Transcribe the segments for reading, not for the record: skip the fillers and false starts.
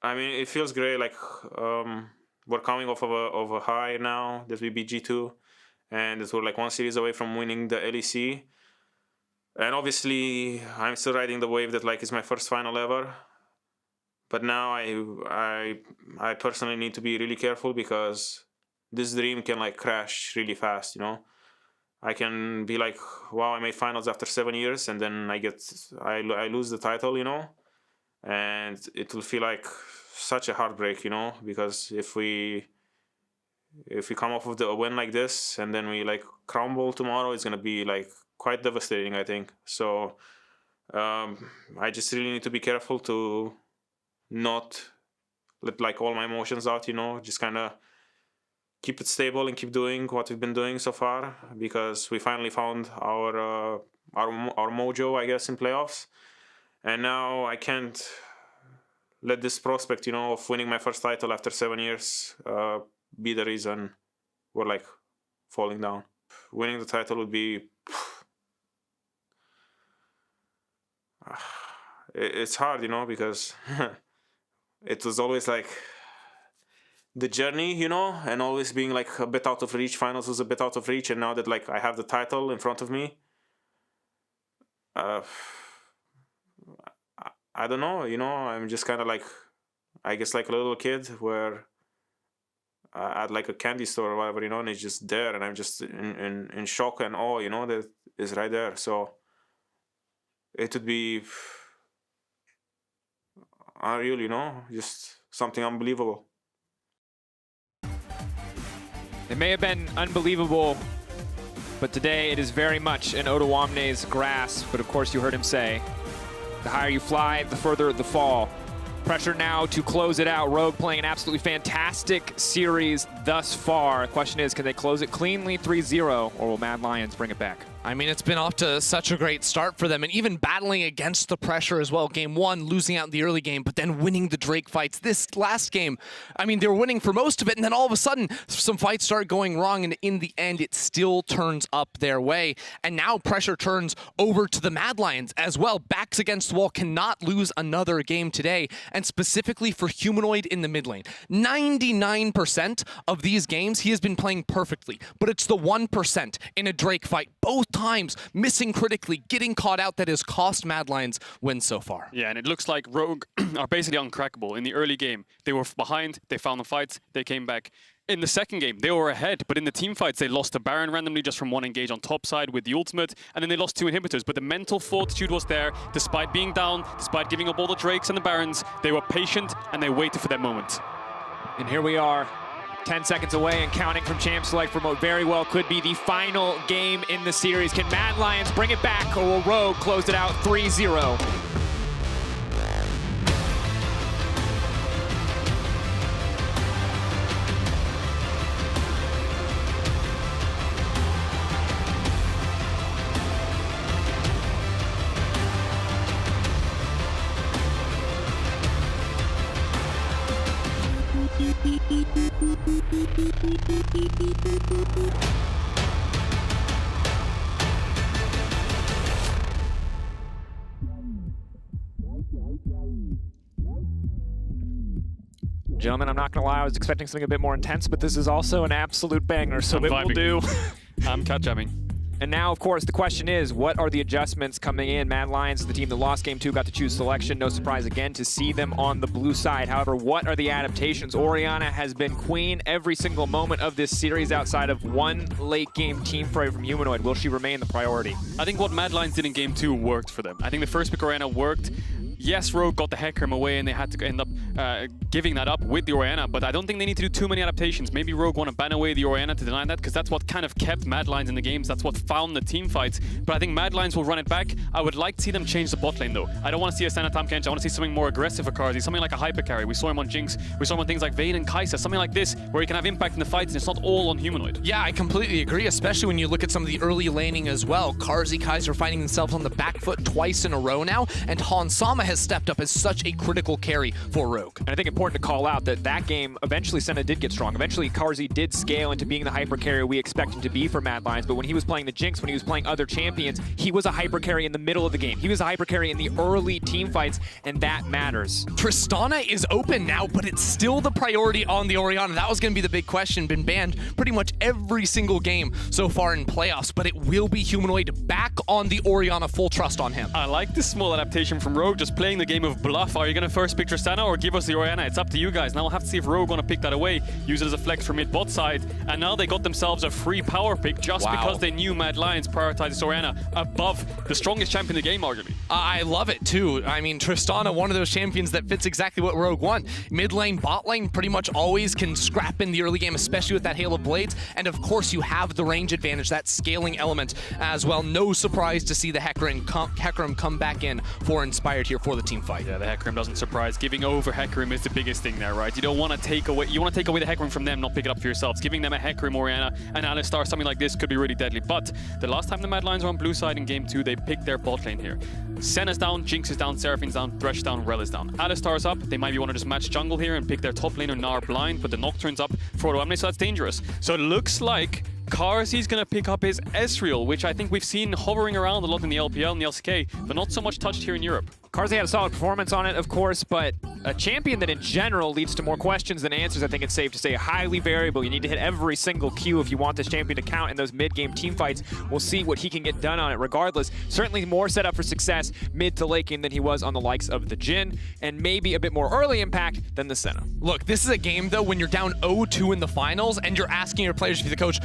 I mean, it feels great. Like we're coming off of a high now that we beat G2, and that we're like one series away from winning the LEC. And obviously, I'm still riding the wave that like is my first final ever. But now I personally need to be really careful because this dream can like crash really fast. You know, I can be like, wow, I made finals after 7 years, and then I lose the title. You know, and it will feel like such a heartbreak. You know, because if we come off of a win like this and then we like crumble tomorrow, it's gonna be like quite devastating, I think. So I just really need to be careful to not let like all my emotions out, you know, just kind of keep it stable and keep doing what we've been doing so far, because we finally found our mojo, I guess, in playoffs. And now I can't let this prospect, you know, of winning my first title after 7 years be the reason we're like falling down. Winning the title would be it's hard, you know, because it was always like the journey, you know, and always being like a bit out of reach. Finals was a bit out of reach, and now that like I have the title in front of me, I don't know, you know, I'm just kind of like, I guess like a little kid where at like a candy store or whatever, you know, and it's just there, and I'm just in shock and awe, you know, that is right there. So it would be unreal, you know, just something unbelievable. It may have been unbelievable, but today it is very much in Odoamne's grasp. But of course, you heard him say, the higher you fly, the further the fall. Pressure now to close it out. Rogue playing an absolutely fantastic series thus far. The question is, can they close it cleanly 3-0, or will Mad Lions bring it back? I mean, it's been off to such a great start for them, and even battling against the pressure as well. Game 1, losing out in the early game, but then winning the Drake fights. This last game, I mean, they were winning for most of it, and then all of a sudden, some fights start going wrong, and in the end, it still turns up their way. And now pressure turns over to the Mad Lions as well. Backs against the wall, cannot lose another game today, and specifically for Humanoid in the mid lane. 99% of these games, he has been playing perfectly, but it's the 1% in a Drake fight, both times missing critically, getting caught out, that has cost Mad Lions wins so far. Yeah, and it looks like Rogue are basically uncrackable. In the early game, they were behind, they found the fights, they came back. In the second game, they were ahead, but in the team fights, they lost to Baron randomly just from one engage on top side with the ultimate, and then they lost 2 inhibitors. But the mental fortitude was there, despite being down, despite giving up all the Drakes and the Barons. They were patient, and they waited for their moment. And here we are, 10 seconds away and counting from Champ Select for what very well could be the final game in the series. Can Mad Lions bring it back, or will Rogue close it out 3-0? Gentlemen, I'm not going to lie, I was expecting something a bit more intense, but this is also an absolute banger, so it will do. I'm cat jamming. And now, of course, the question is, what are the adjustments coming in? Mad Lions, the team that lost Game 2, got to choose selection. No surprise again to see them on the blue side. However, what are the adaptations? Orianna has been queen every single moment of this series outside of one late-game team fight from Humanoid. Will she remain the priority? I think what Mad Lions did in Game 2 worked for them. I think the first pick Orianna worked. Yes, Rogue got the Hecarim away and they had to end up giving that up with the Orianna, but I don't think they need to do too many adaptations. Maybe Rogue want to ban away the Orianna to deny that, because that's what kind of kept Mad Lions in the games. That's what found the team fights. But I think Mad Lions will run it back. I would like to see them change the bot lane though. I don't want to see a Senna Tam Kench. I want to see something more aggressive for Karzi, something like a hyper carry. We saw him on Jinx. We saw him on things like Vayne and Kai'Sa, something like this, where he can have impact in the fights and it's not all on Humanoid. Yeah, I completely agree, especially when you look at some of the early laning as well. Karzi, Kai'Sa finding themselves on the back foot twice in a row now, and Han Sama has stepped up as such a critical carry for Rogue. And I think important to call out that that game, eventually Senna did get strong. Eventually Carzzy did scale into being the hyper carry we expect him to be for Mad Lions, but when he was playing the Jinx, when he was playing other champions, he was a hyper carry in the middle of the game. He was a hyper carry in the early team fights, and that matters. Tristana is open now, but it's still the priority on the Orianna. That was going to be the big question. Been banned pretty much every single game so far in playoffs, but it will be Humanoid back on the Orianna. Full trust on him. I like this small adaptation from Rogue, just playing the game of bluff. Are you going to first pick Tristana or give us the Orianna? It's up to you guys. Now we'll have to see if Rogue want to pick that away, use it as a flex for mid-bot side, and now they got themselves a free power pick just because they knew Mad Lions prioritized this Orianna above the strongest champion in the game, arguably. I love it too. I mean, Tristana, one of those champions that fits exactly what Rogue want. Mid lane, bot lane, pretty much always can scrap in the early game, especially with that Hail of Blades. And of course, you have the range advantage, that scaling element as well. No surprise to see the Hecarim come back in for Inspired here for the team fight. Yeah, the Hecarim doesn't surprise. Giving over Hecarim is the biggest thing there, right? You don't want to take away, the Hecarim from them, not pick it up for yourselves. Giving them a Hecarim, Orianna, and Alistar, something like this could be really deadly. But the last time the Mad Lions were on blue side in game 2, they picked their bot lane here. Senna's down, Jinx is down, Seraphine's down, Thresh down, Rell is down. Alistar's up. They might want to just match jungle here and pick their top laner Gnar blind, but the Nocturne's up for Odoamne, so that's dangerous. So it looks like Carzzy's going to pick up his Ezreal, which I think we've seen hovering around a lot in the LPL and the LCK, but not so much touched here in Europe. Carzzy had a solid performance on it, of course, but a champion that in general leads to more questions than answers. I think it's safe to say highly variable. You need to hit every single Q if you want this champion to count in those mid-game team fights. We'll see what he can get done on it regardless. Certainly more set up for success mid to late game than he was on the likes of the Jhin, and maybe a bit more early impact than the Senna. Look, this is a game, though, when you're down 0-2 in the finals and you're asking your players to be the coach,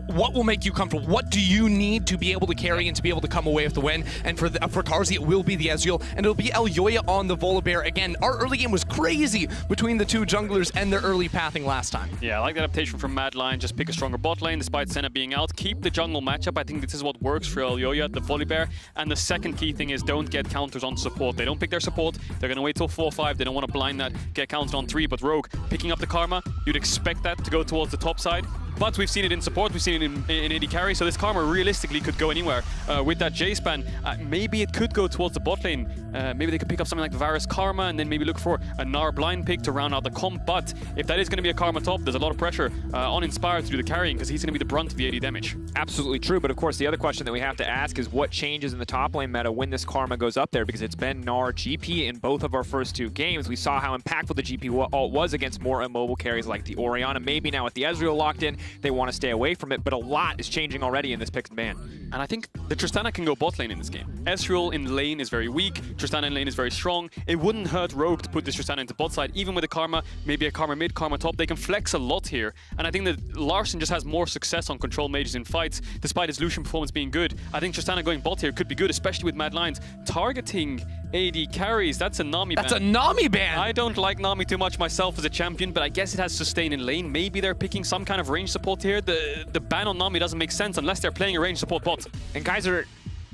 what will make you comfortable? What do you need to be able to carry and to be able to come away with the win? And for Carzzy, it will be the Ezreal, and it'll be Elyoya on the Volibear. Again, our early game was crazy between the two junglers and their early pathing last time. Yeah, I like the adaptation from Mad Lion. Just pick a stronger bot lane despite Senna being out. Keep the jungle matchup. I think this is what works for Elyoya, the Volibear. And the second key thing is don't get counters on support. They don't pick their support. They're going to wait till 4-5. They don't want to blind that, get counted on 3. But Rogue picking up the Karma, you'd expect that to go towards the top side. But we've seen it in support, we've seen it in AD carry, so this Karma realistically could go anywhere. With that J-Span, maybe it could go towards the bot lane. Maybe they could pick up something like the Varus Karma and then maybe look for a Gnar blind pick to round out the comp. But if that is going to be a Karma top, there's a lot of pressure on Inspired to do the carrying because he's going to be the brunt of the AD damage. Absolutely true, but of course the other question that we have to ask is what changes in the top lane meta when this Karma goes up there, because it's been Gnar GP in both of our first 2 games. We saw how impactful the GP ult was against more immobile carries like the Orianna. Maybe now with the Ezreal locked in, they want to stay away from it, but a lot is changing already in this pick and ban. And I think the Tristana can go bot lane in this game. Ezreal in lane is very weak, Tristana in lane is very strong. It wouldn't hurt Rogue to put this Tristana into bot side, even with a Karma, maybe a Karma mid, Karma top. They can flex a lot here. And I think that Larson just has more success on control mages in fights, despite his Lucian performance being good. I think Tristana going bot here could be good, especially with Mad Lions. Targeting AD carries, that's a Nami ban. That's a Nami ban! I don't like Nami too much myself as a champion, but I guess it has sustain in lane. Maybe they're picking some kind of range support here. The ban on Nami doesn't make sense unless they're playing a range support bot. And Kaiser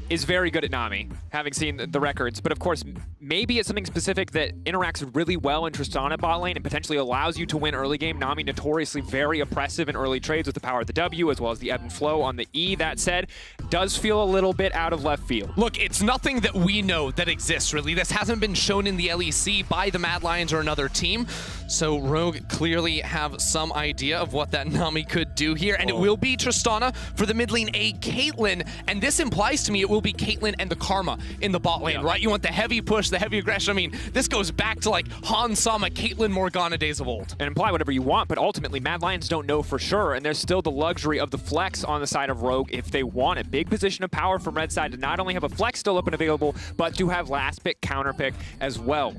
is very good at Nami, having seen the records. But of course, maybe it's something specific that interacts really well in Tristana bot lane and potentially allows you to win early game. Nami notoriously very oppressive in early trades with the power of the W as well as the ebb and flow on the E. That said, does feel a little bit out of left field. Look, it's nothing that we know that exists, really. This hasn't been shown in the LEC by the Mad Lions or another team. So Rogue clearly have some idea of what that Nami could do here. And it will be Tristana for the mid lane, a Caitlyn. And this implies to me it will be Caitlyn and the Karma in the bot lane, right? You want the heavy push, the heavy aggression. I mean, this goes back to like Han Sama, Caitlyn Morgana days of old. And imply whatever you want, but ultimately Mad Lions don't know for sure, and there's still the luxury of the flex on the side of Rogue if they want a big position of power from red side to not only have a flex still open available, but to have last pick, counter pick as well.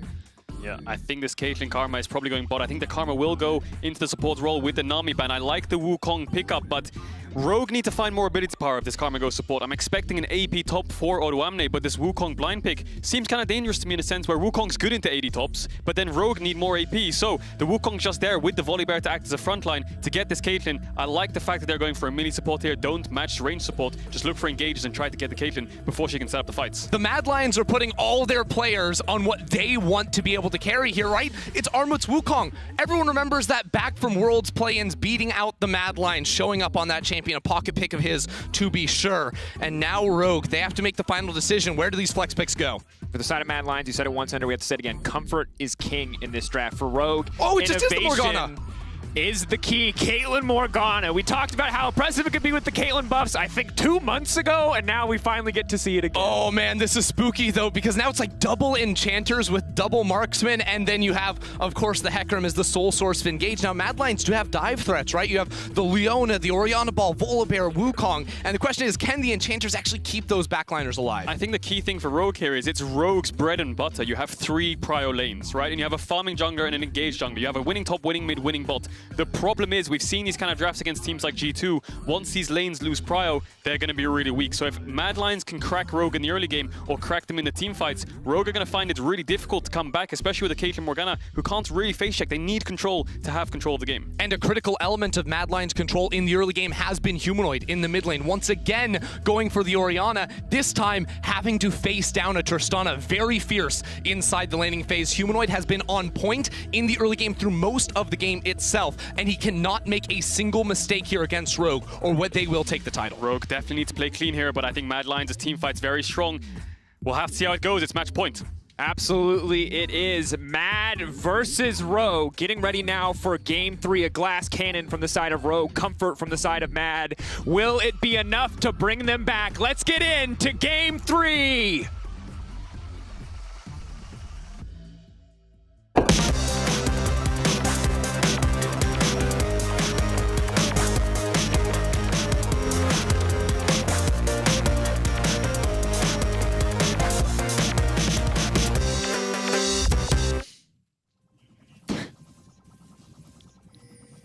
Yeah, I think this Caitlyn Karma is probably going bot. I think the Karma will go into the support role with the Nami ban. I like the Wukong pickup, but Rogue need to find more ability power if this Karma goes support. I'm expecting an AP top for Odoamne, but this Wukong blind pick seems kind of dangerous to me in a sense where Wukong's good into AD tops, but then Rogue need more AP. So the Wukong's just there with the Volibear to act as a frontline to get this Caitlyn. I like the fact that they're going for a mini support here. Don't match range support. Just look for engages and try to get the Caitlyn before she can set up the fights. The Mad Lions are putting all their players on what they want to be able to carry here, right? It's Armut's Wukong. Everyone remembers that back from Worlds play-ins, beating out the Mad Lions, showing up on that champion. champion, a pocket pick of his to be sure. And now Rogue, they have to make the final decision. Where do these flex picks go? For the side of Mad Lions, you said it once, Ender, we have to say it again. Comfort is king in this draft. For Rogue, oh, it just is the Morgana. Innovation is the key. Caitlyn Morgana. We talked about how impressive it could be with the Caitlyn buffs, I think 2 months ago, and now we finally get to see it again. Oh man, this is spooky though, because now it's like double enchanters with double marksman, and then you have, of course, the Hecarim is the sole source of engage. Now, Mad Lions do have dive threats, right? You have the Leona, the Orianna Ball, Volibear, Wukong, and the question is, can the enchanters actually keep those backliners alive? I think the key thing for Rogue here is it's Rogue's bread and butter. You have 3 prio lanes, right? And you have a farming jungler and an engaged jungler. You have a winning top, winning mid, winning bot. The problem is we've seen these kind of drafts against teams like G2. Once these lanes lose prio, they're going to be really weak. So if Mad Lions can crack Rogue in the early game or crack them in the team fights, Rogue are going to find it really difficult to come back, especially with a Caitlyn Morgana who can't really face check. They need control to have control of the game. And a critical element of Mad Lions' control in the early game has been Humanoid in the mid lane. Once again, going for the Orianna, this time having to face down a Tristana. Very fierce inside the laning phase. Humanoid has been on point in the early game through most of the game itself, and he cannot make a single mistake here against Rogue, or what they will take the title. Rogue definitely needs to play clean here, but I think Mad Lions' team fight's very strong. We'll have to see how it goes. It's match point. Absolutely, it is Mad versus Rogue. Getting ready now for Game 3. A glass cannon from the side of Rogue, Comfort from the side of Mad. Will it be enough to bring them back? Let's get into Game 3.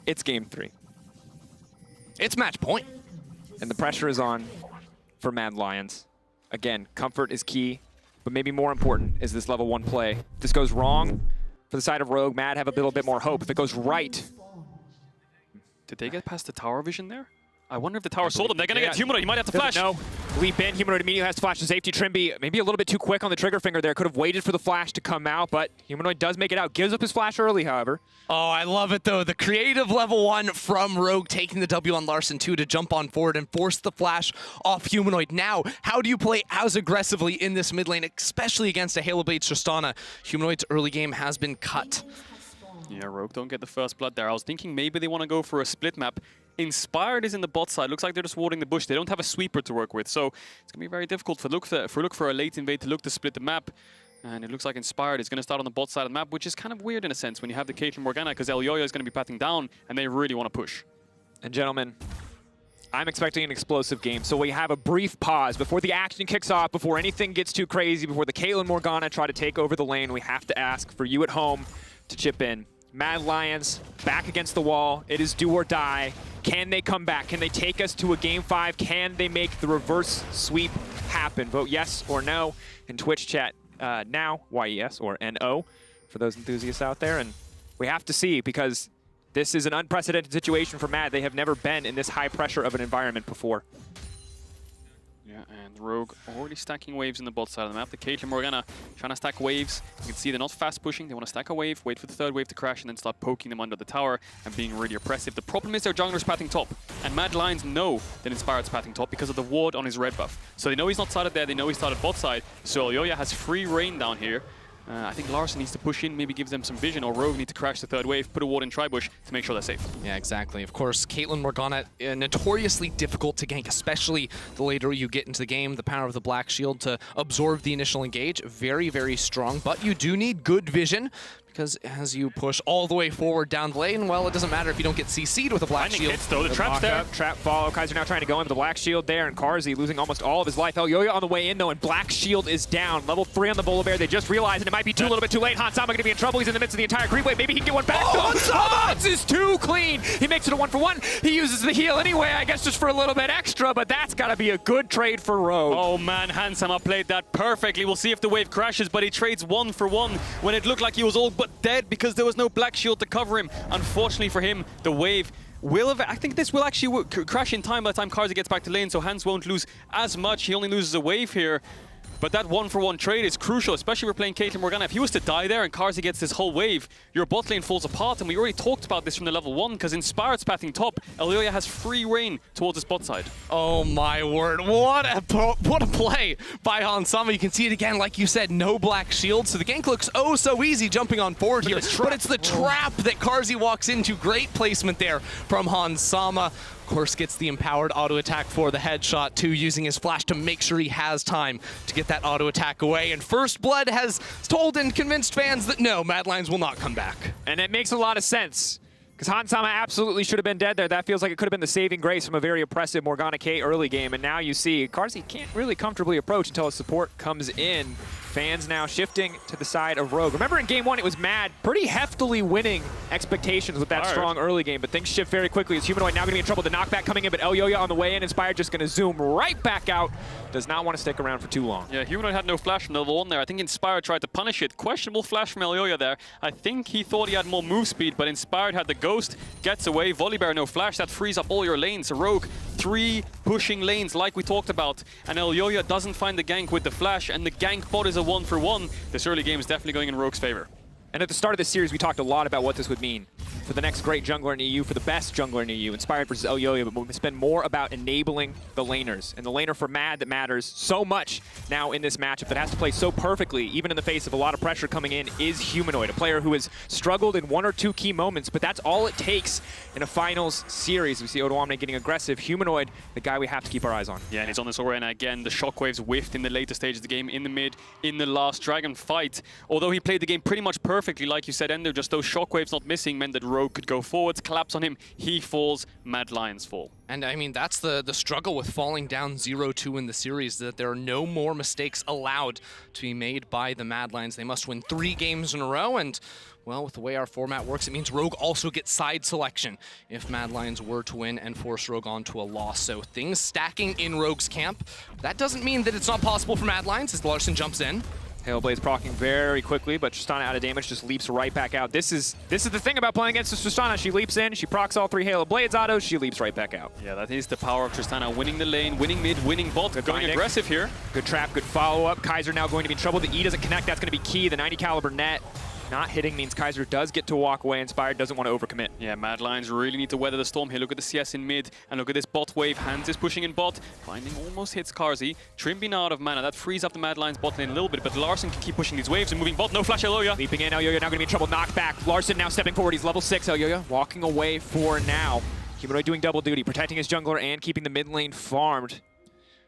It's Game 3. It's match point. And the pressure is on for Mad Lions. Again, comfort is key, but maybe more important is this level 1 play. If this goes wrong for the side of Rogue, Mad have a little bit more hope. If it goes right... Did they get past the tower vision there? I wonder if the tower sold them. They're going to get Humanoid. He might have to flash. No. Leap in. Humanoid immediately has to flash to safety. Trimby maybe a little bit too quick on the trigger finger there. Could have waited for the flash to come out, but Humanoid does make it out. Gives up his flash early, however. Oh, I love it, though. The creative level 1 from Rogue taking the W on Larson 2 to jump on forward and force the flash off Humanoid. Now, how do you play as aggressively in this mid lane, especially against a Halo Blade Tristana? Humanoid's early game has been cut. Yeah, Rogue don't get the first blood there. I was thinking maybe they want to go for a split map. Inspired is in the bot side. Looks like they're just warding the bush. They don't have a sweeper to work with, so it's going to be very difficult for look for a late invade to look to split the map. And it looks like Inspired is going to start on the bot side of the map, which is kind of weird in a sense when you have the Caitlyn Morgana, because El Yoyo is going to be patting down, and they really want to push. And gentlemen, I'm expecting an explosive game, so we have a brief pause before the action kicks off, before anything gets too crazy, before the Caitlyn Morgana try to take over the lane. We have to ask for you at home to chip in. Mad Lions back against the wall. It is do or die. Can they come back? Can they take us to a Game 5? Can they make the reverse sweep happen? Vote yes or no in Twitch chat now, YES or NO, for those enthusiasts out there. And we have to see, because this is an unprecedented situation for Mad. They have never been in this high pressure of an environment before. Yeah, and Rogue already stacking waves in the bot side of the map. The Caitlyn Morgana trying to stack waves. You can see they're not fast pushing. They want to stack a wave, wait for the third wave to crash, and then start poking them under the tower and being really oppressive. The problem is their jungler's pathing top, and Mad Lions know that Inspired's pathing top because of the ward on his red buff. So they know he's not started there, they know he started bot side, so Yoya has free reign down here. I think Larson needs to push in, maybe give them some vision, or Rogue need to crash the third wave, put a ward in Tribush to make sure they're safe. Yeah, exactly. Of course, Caitlyn Morgana, notoriously difficult to gank, especially the later you get into the game. The power of the Black Shield to absorb the initial engage, very, very strong. But you do need good vision, because as you push all the way forward down the lane, well, it doesn't matter if you don't get CC'd with a Black Shield. Hits, though. The trap's there. Trap follow. Kaiser now trying to go in with the Black Shield there, and Karzi losing almost all of his life. El Yoyo on the way in, though, and Black Shield is down. Level 3 on the Volibear. They just realized it might be a little bit too late. Hansama going to be in trouble. He's in the midst of the entire creep wave. Maybe he can get one back. Hans is too clean. He makes it a 1-for-1. He uses the heal anyway, I guess just for a little bit extra, but that's got to be a good trade for Rogue. Oh man, Hansama played that perfectly. We'll see if the wave crashes, but he trades 1-for-1 when it looked like he was all but dead because there was no Black Shield to cover him. Unfortunately for him, the wave will have, I think this will actually crash in time by the time Karza gets back to lane, so Hans won't lose as much. He only loses a wave here. But that 1-for-1 trade is crucial, especially if we're playing Caitlyn Morgana. If he was to die there and Carzzy gets this whole wave, your bot lane falls apart. And we already talked about this from the level 1, because Inspired's pathing top. Elyoya has free reign towards his bot side. Oh my word, what a play by Hansama. You can see it again, like you said, no black shield, so the gank looks oh so easy jumping on forward here, but it's the trap that Carzzy walks into. Great placement there from Hansama. Of course, gets the empowered auto attack for the headshot too, using his flash to make sure he has time to get that auto attack away. And First Blood has told and convinced fans that no, Mad Lions will not come back. And it makes a lot of sense, because Hansama absolutely should have been dead there. That feels like it could have been the saving grace from a very oppressive Morgana K early game. And now you see Carzzy can't really comfortably approach until his support comes in. Fans now shifting to the side of Rogue. Remember in game 1, it was Mad pretty heftily winning expectations with that strong early game, but things shift very quickly as Humanoid now going to be in trouble. The knockback coming in, but Elyoya on the way in. Inspired just going to zoom right back out. Does not want to stick around for too long. Yeah, Humanoid had no flash from level 1 there. I think Inspired tried to punish it. Questionable flash from Elyoya there. I think he thought he had more move speed, but Inspired had the ghost, gets away. Volibear no flash, that frees up all your lanes. Rogue, 3 pushing lanes like we talked about, and Elyoya doesn't find the gank with the flash, and the gank bot is a 1-for-1. This early game is definitely going in Rogue's favor. And at the start of this series, we talked a lot about what this would mean for the next great jungler in EU, for the best jungler in EU, Inspired versus Elyoya, but we spend more about enabling the laners. And the laner for Mad that matters so much now in this matchup that has to play so perfectly, even in the face of a lot of pressure coming in, is Humanoid, a player who has struggled in 1 or 2 key moments, but that's all it takes in a finals series. We see Odoamne getting aggressive. Humanoid, the guy we have to keep our eyes on. Yeah, and he's on this arena again. The shockwaves whiffed in the later stages of the game, in the mid, in the last Dragon fight. Although he played the game pretty much perfectly, like you said, Ender, just those shockwaves not missing meant that Rogue could go forwards, collapse on him, he falls, Mad Lions fall. And I mean, that's the struggle with falling down 0-2 in the series, that there are no more mistakes allowed to be made by the Mad Lions. They must win 3 games in a row, and well, with the way our format works, it means Rogue also gets side selection if Mad Lions were to win and force Rogue onto a loss. So things stacking in Rogue's camp. That doesn't mean that it's not possible for Mad Lions as Larson jumps in. Hailblade's proccing very quickly, but Tristana out of damage, just leaps right back out. This is the thing about playing against Tristana. She leaps in, she procs all 3 Halo Blades autos, she leaps right back out. Yeah, that is the power of Tristana, winning the lane, winning mid, winning bot, going aggressive here. Good trap, good follow-up. Kaiser now going to be in trouble. The E doesn't connect, that's going to be key. The 90 caliber net not hitting means Kaiser does get to walk away. Inspired doesn't want to overcommit. Yeah, Mad Lions really need to weather the storm here. Look at the CS in mid, and look at this bot wave. Hans is pushing in bot, finding almost hits Carzzy. Trimby now out of mana. That frees up the Mad Lions bot lane a little bit, but Larson can keep pushing these waves and moving bot. No flash, Elyoya. Leaping in, Elyoya now going to be in trouble. Knockback. Larson now stepping forward. He's level 6. Elyoya walking away for now. Humanoid doing double duty, protecting his jungler and keeping the mid lane farmed.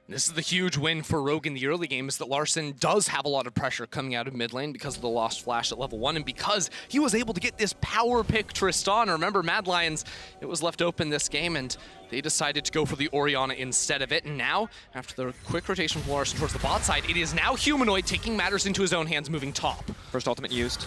This is the huge win for Rogue in the early game, is that Larson does have a lot of pressure coming out of mid lane because of the lost flash at level 1, and because he was able to get this power pick Tristana. Remember, Mad Lions, it was left open this game, and they decided to go for the Orianna instead of it. And now, after the quick rotation from Larson towards the bot side, it is now Humanoid taking matters into his own hands, moving top. First ultimate used.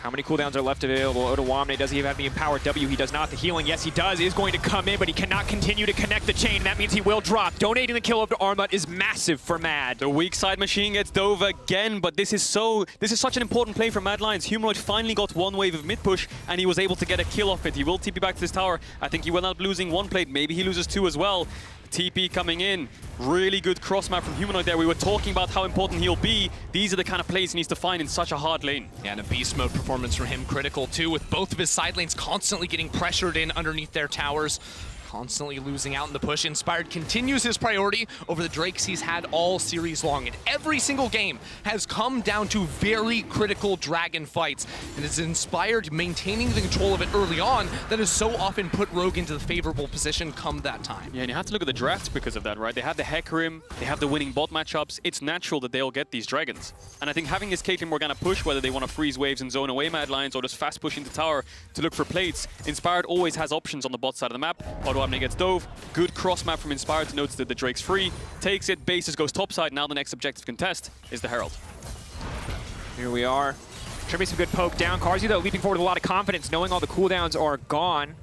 How many cooldowns are left available? Odoamne, does he have the empowered W? He does not. The healing, yes he does, is going to come in, but he cannot continue to connect the chain. That means he will drop. Donating the kill of the Armut is massive for Mad. The weak side machine gets dove again, but this is such an important play for Mad Lions. Humanoid finally got 1 wave of mid push, and he was able to get a kill off it. He will TP back to this tower. I think he will end up losing 1 plate. Maybe he loses 2 as well. TP coming in. Really good cross map from Humanoid there. We were talking about how important he'll be. These are the kind of plays he needs to find in such a hard lane. Yeah, and a beast mode performance from him critical too, with both of his side lanes constantly getting pressured in underneath their towers. Constantly losing out in the push. Inspired continues his priority over the Drakes he's had all series long. And every single game has come down to very critical dragon fights. And it's Inspired maintaining the control of it early on that has so often put Rogue into the favorable position come that time. Yeah, and you have to look at the drafts because of that, right? They have the Hecarim, they have the winning bot matchups. It's natural that they'll get these dragons. And I think having this Caitlyn Morgana push, whether they want to freeze waves and zone away Mad Lions or just fast push into tower to look for plates, Inspired always has options on the bot side of the map. Odoamne gets dove. Good cross map from Inspired to notice that the Drake's free. Takes it, bases goes topside. Now the next objective contest is the Herald. Here we are. Trimby some good poke down. Carzzy though leaping forward with a lot of confidence, knowing all the cooldowns are gone.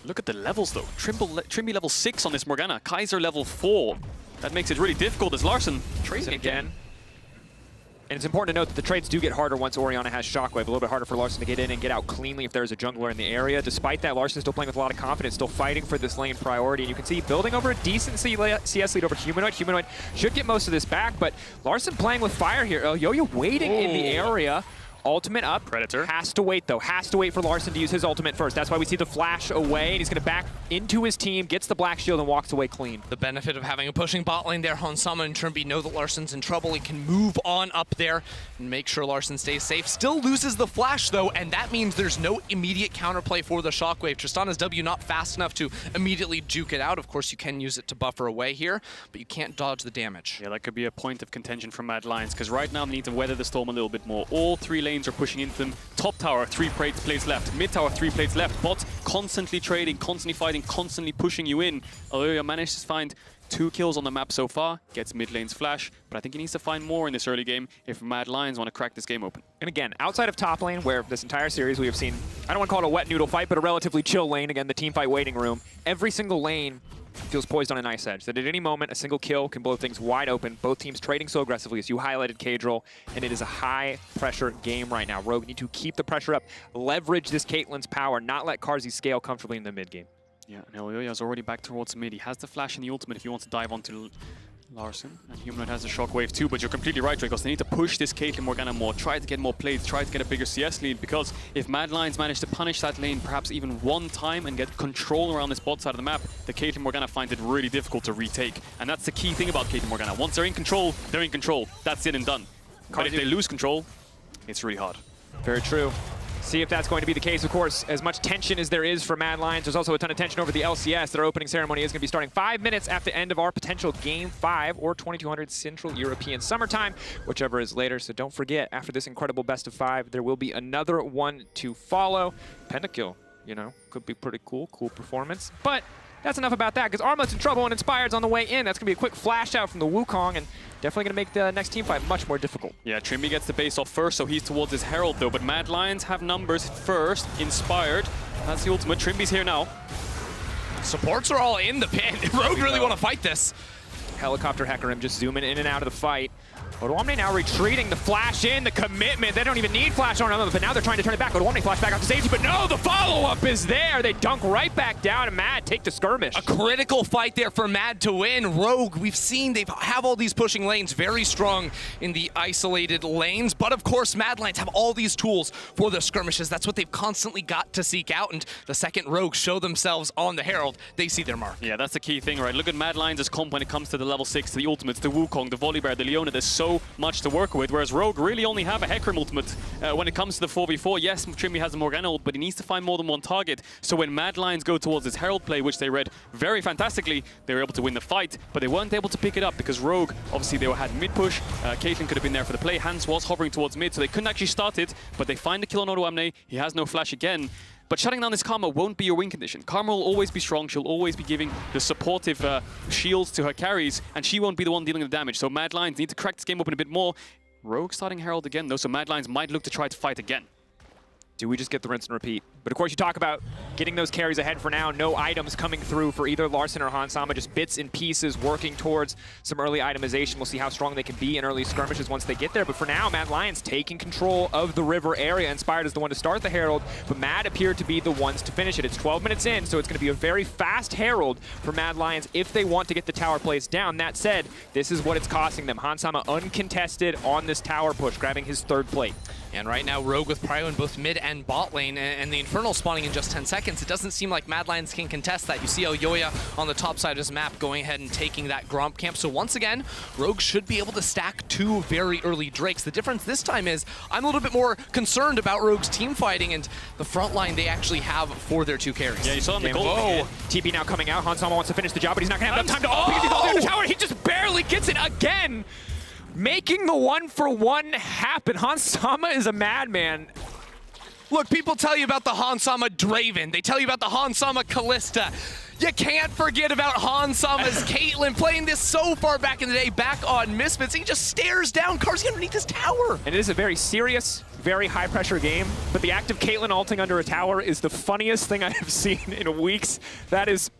Look at the levels though. Trimby level 6 on this Morgana. Kaiser level 4. That makes it really difficult as Larson trading again. And it's important to note that the trades do get harder once Orianna has Shockwave. A little bit harder for Larssen to get in and get out cleanly if there's a jungler in the area. Despite that, Larssen still playing with a lot of confidence, still fighting for this lane priority. And you can see building over a decent CS lead over Humanoid. Humanoid should get most of this back, but Larssen playing with fire here. Yoyo waiting in the area. Ultimate up. Predator. Has to wait, though. Has to wait for Larssen to use his ultimate first. That's why we see the flash away, and he's going to back into his team, gets the black shield, and walks away clean. The benefit of having a pushing bot lane there, Hansama and Trimby know that Larssen's in trouble. He can move on up there and make sure Larssen stays safe. Still loses the flash, though, and that means there's no immediate counterplay for the Shockwave. Tristana's W not fast enough to immediately juke it out. Of course, you can use it to buffer away here, but you can't dodge the damage. Yeah, that could be a point of contention from Mad Lions, because right now they need to weather the storm a little bit more. All 3 lanes are pushing into them. Top tower, 3 plates left. Mid tower, 3 plates left. Bot constantly trading, constantly fighting, constantly pushing you in. Aloya managed to find 2 kills on the map so far, gets mid lane's flash, but I think he needs to find more in this early game if Mad Lions want to crack this game open. And again, outside of top lane, where this entire series we have seen, I don't want to call it a wet noodle fight, but a relatively chill lane, again, the team fight waiting room, every single lane feels poised on a nice edge. That at any moment, a single kill can blow things wide open. Both teams trading so aggressively, as you highlighted, Kadril, and it is a high-pressure game right now. Rogue need to keep the pressure up, leverage this Caitlyn's power, not let Carzzy scale comfortably in the mid game. Yeah, and Elioya's already back towards mid. He has the flash and the ultimate if he wants to dive onto Larssen. And Humanoid has the shockwave too, but you're completely right, Drake, because they need to push this Caitlyn Morgana more, try to get more plays, try to get a bigger CS lead, because if Mad Lions manage to punish that lane perhaps even one time and get control around this bot side of the map, the Caitlyn Morgana finds it really difficult to retake. And that's the key thing about Caitlyn Morgana. Once they're in control, they're in control. That's it and done. But if they lose control, it's really hard. Very true. See if that's going to be the case. Of course, as much tension as there is for Mad Lions, there's also a ton of tension over the LCS. Their opening ceremony is going to be starting 5 minutes after the end of our potential Game 5 or 2200 Central European Summertime, whichever is later. So don't forget, after this incredible best of 5, there will be another one to follow. Pentakill, you know, could be pretty cool. Cool performance. But that's enough about that, because Armlet's in trouble and Inspired's on the way in. That's going to be a quick flash out from the Wukong, and definitely going to make the next team fight much more difficult. Yeah, Trimby gets the base off first, so he's towards his Herald though. But Mad Lions have numbers first. Inspired. That's the ultimate. Trimby's here now. Supports are all in the pin. Rogue really want to fight this. Helicopter Hacker him just zooming in and out of the fight. Odoamne now retreating, the flash in, the commitment. They don't even need flash on them, but now they're trying to turn it back. Odoamne flash back out to safety, but no, the follow-up is there. They dunk right back down, and Mad take the skirmish. A critical fight there for Mad to win. Rogue, we've seen they have all these pushing lanes, very strong in the isolated lanes, but of course Mad Lions have all these tools for the skirmishes. That's what they've constantly got to seek out, and the second Rogue show themselves on the Herald, they see their mark. Yeah, that's the key thing, right? Look at Mad Lions' comp when it comes to the level 6, the ultimates, the Wukong, the Volibear, the Leona. There's so much to work with, whereas Rogue really only have a Hecarim ultimate when it comes to the 4v4. Yes, Trimby has a Morgana ult, but he needs to find more than one target. So when Mad Lions go towards this Herald play, which they read very fantastically, they were able to win the fight, but they weren't able to pick it up because Rogue, obviously they had mid push. Caitlyn could have been there for the play. Hans was hovering towards mid, so they couldn't actually start it, but they find the kill on Odoamne. He has no flash again. But shutting down this Karma won't be your win condition. Karma will always be strong. She'll always be giving the supportive shields to her carries, and she won't be the one dealing the damage. So Mad Lions need to crack this game open a bit more. Rogue starting Herald again, though, so Mad Lions might look to try to fight again. Do we just get the rinse and repeat? But of course, you talk about getting those carries ahead for now. No items coming through for either Larssen or Hansama, just bits and pieces working towards some early itemization. We'll see how strong they can be in early skirmishes once they get there. But for now, Mad Lions taking control of the river area. Inspired is the one to start the Herald, but Mad appeared to be the ones to finish it. It's 12 minutes in, so it's going to be a very fast Herald for Mad Lions if they want to get the tower plays down. That said, this is what it's costing them. Hansama uncontested on this tower push, grabbing his 3rd plate. And right now, Rogue with Prio in both mid and bot lane, and the Infernal spawning in just 10 seconds. It doesn't seem like Mad Lions can contest that. You see Elyoya on the top side of his map going ahead and taking that Gromp camp. So once again, Rogue should be able to stack 2 very early Drakes. The difference this time is I'm a little bit more concerned about Rogue's team fighting and the front line they actually have for their 2 carries. Yeah, you saw him the goal. Whoa! TP now coming out. Hansama wants to finish the job, but he's not going to have enough time to ult because he's all in the tower. He just barely gets it again. Making the 1-for-1 happen. Hansama is a madman. Look, people tell you about the Hansama Draven. They tell you about the Hansama Callista. You can't forget about Hansama's Caitlyn playing this so far back in the day, back on Misfits. He just stares down Carzzy underneath his tower. And it is a very serious, very high-pressure game, but the act of Caitlyn ulting under a tower is the funniest thing I have seen in weeks. That is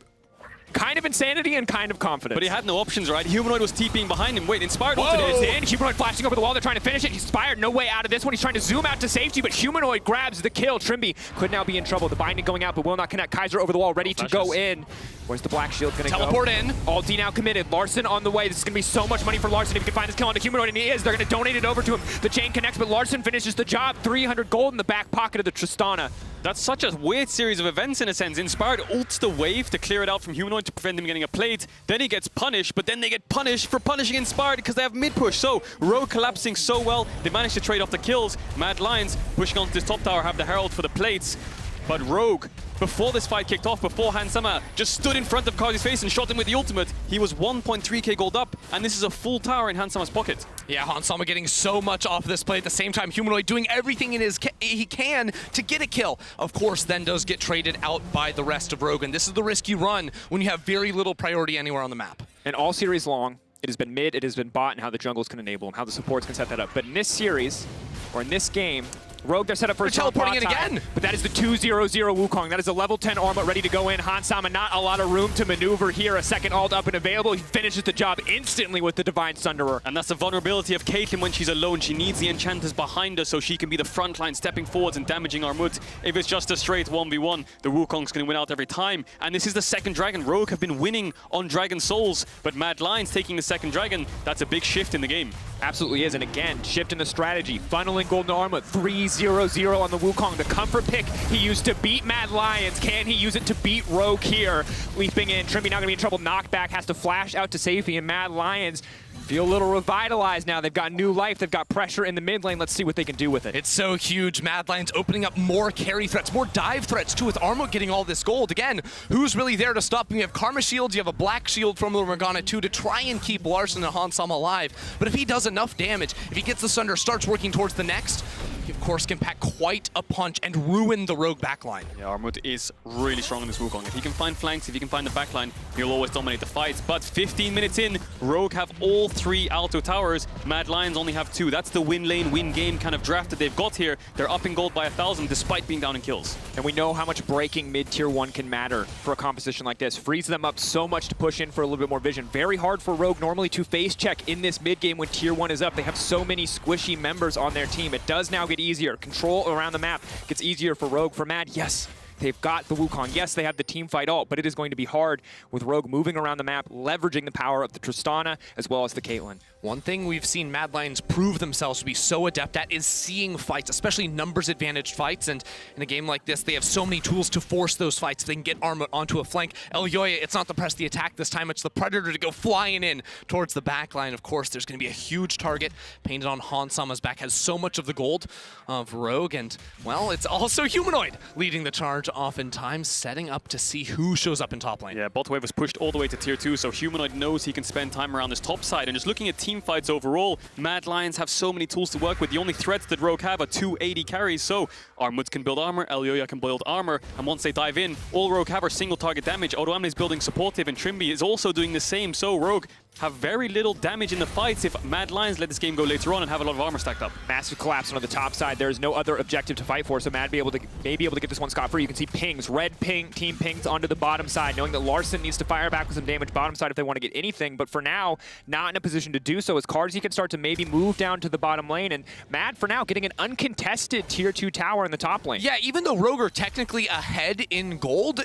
kind of insanity and kind of confidence. But he had no options, right? Humanoid was TPing behind him. Wait, Inspired ulted It's in. in. Humanoid flashing over the wall. They're trying to finish it. He's Inspired. No way out of this one. He's trying to zoom out to safety, but Humanoid grabs the kill. Trimby could now be in trouble. The binding going out, but will not connect. Kaiser over the wall, ready to go in. Where's the Black Shield going to go? Teleport in. Ulti now committed. Larson on the way. This is going to be so much money for Larson if he can find this kill on the Humanoid, and he is. They're going to donate it over to him. The chain connects, but Larson finishes the job. 300 gold in the back pocket of the Tristana. That's such a weird series of events in a sense. Inspired ults the wave to clear it out from Humanoid to prevent him getting a plate. Then he gets punished, but then they get punished for punishing Inspired because they have mid-push. So Rogue collapsing so well, they managed to trade off the kills. Mad Lions pushing onto this top tower, have the Herald for the plates. But Rogue, before this fight kicked off, before Hansama just stood in front of Kazi's face and shot him with the ultimate, he was 1.3k gold up, and this is a full tower in Hansama's pocket. Yeah, Hansama getting so much off of this play at the same time. Humanoid doing everything in he can to get a kill. Of course, then does get traded out by the rest of Rogue, and this is the risk you run when you have very little priority anywhere on the map. And all series long, it has been mid, it has been bot, and how the jungles can enable them, how the supports can set that up. But in this series, or in this game, Rogue, they're set up for a teleporting in again. But that is the 2-0-0 Wukong. That is a level 10 Armut ready to go in. Hansama, not a lot of room to maneuver here. A second ult up and available. He finishes the job instantly with the Divine Sunderer. And that's the vulnerability of Caitlyn when she's alone. She needs the enchanters behind her so she can be the front line, stepping forwards and damaging Armut. If it's just a straight 1v1, the Wukong's going to win out every time. And this is the second dragon. Rogue have been winning on Dragon Souls, but Mad Lions taking the second dragon. That's a big shift in the game. Absolutely is. And again, shift in the strategy. Funneling Golden Armut. 3-0-0 on the Wukong. The comfort pick he used to beat Mad Lions. Can he use it to beat Rogue here? Leaping in. Trimby not going to be in trouble. Knockback has to flash out to safety, and Mad Lions feel a little revitalized now. They've got new life. They've got pressure in the mid lane. Let's see what they can do with it. It's so huge. Mad Lions opening up more carry threats, more dive threats too, with Armut getting all this gold. Again, who's really there to stop him? You have Karma Shields, you have a Black Shield from the Morgana too to try and keep Larson and Hansama alive. But if he does enough damage, if he gets the Sunder, starts working towards the next, he of course can pack quite a punch and ruin the Rogue backline. Yeah, Armut is really strong in this Wukong. If he can find flanks, if he can find the backline, he'll always dominate the fights. But 15 minutes in, Rogue have all 3 Alto towers. Mad Lions only have 2. That's the win lane, win game kind of draft that they've got here. They're up in gold by 1,000 despite being down in kills. And we know how much breaking mid-tier 1 can matter for a composition like this. Frees them up so much to push in for a little bit more vision. Very hard for Rogue normally to face check in this mid game when tier 1 is up. They have so many squishy members on their team. It does now get easier. Control around the map gets easier for Rogue. For Mad, yes, they've got the Wukong. Yes, they have the team fight ult, but it is going to be hard with Rogue moving around the map, leveraging the power of the Tristana as well as the Caitlyn. One thing we've seen Mad Lions prove themselves to be so adept at is seeing fights, especially numbers-advantaged fights. And in a game like this, they have so many tools to force those fights. They can get Armut onto a flank. Elyoya, it's not the press the attack this time. It's the Predator to go flying in towards the backline. Of course, there's going to be a huge target painted on Hansama's back. Has so much of the gold of Rogue. And, well, it's also Humanoid leading the charge oftentimes, setting up to see who shows up in top lane. Yeah, bot wave was pushed all the way to tier 2, so Humanoid knows he can spend time around this top side. And just looking at team fights overall, Mad Lions have so many tools to work with. The only threats that Rogue have are 280 carries, so Armut can build armor, Elyoya can build armor, and once they dive in, all Rogue have are single target damage. Odoamne is building supportive, and Trimby is also doing the same, so Rogue have very little damage in the fights if Mad Lions let this game go later on and have a lot of armor stacked up. Massive collapse on the top side. There's no other objective to fight for, so Mad may be able to get this one scot-free. You can see pings, red ping, team pings onto the bottom side, knowing that Larson needs to fire back with some damage bottom side if they want to get anything, but for now, not in a position to do so, as Carzzy can start to maybe move down to the bottom lane, and Mad, for now, getting an uncontested tier 2 tower in the top lane. Yeah, even though Rogue are technically ahead in gold,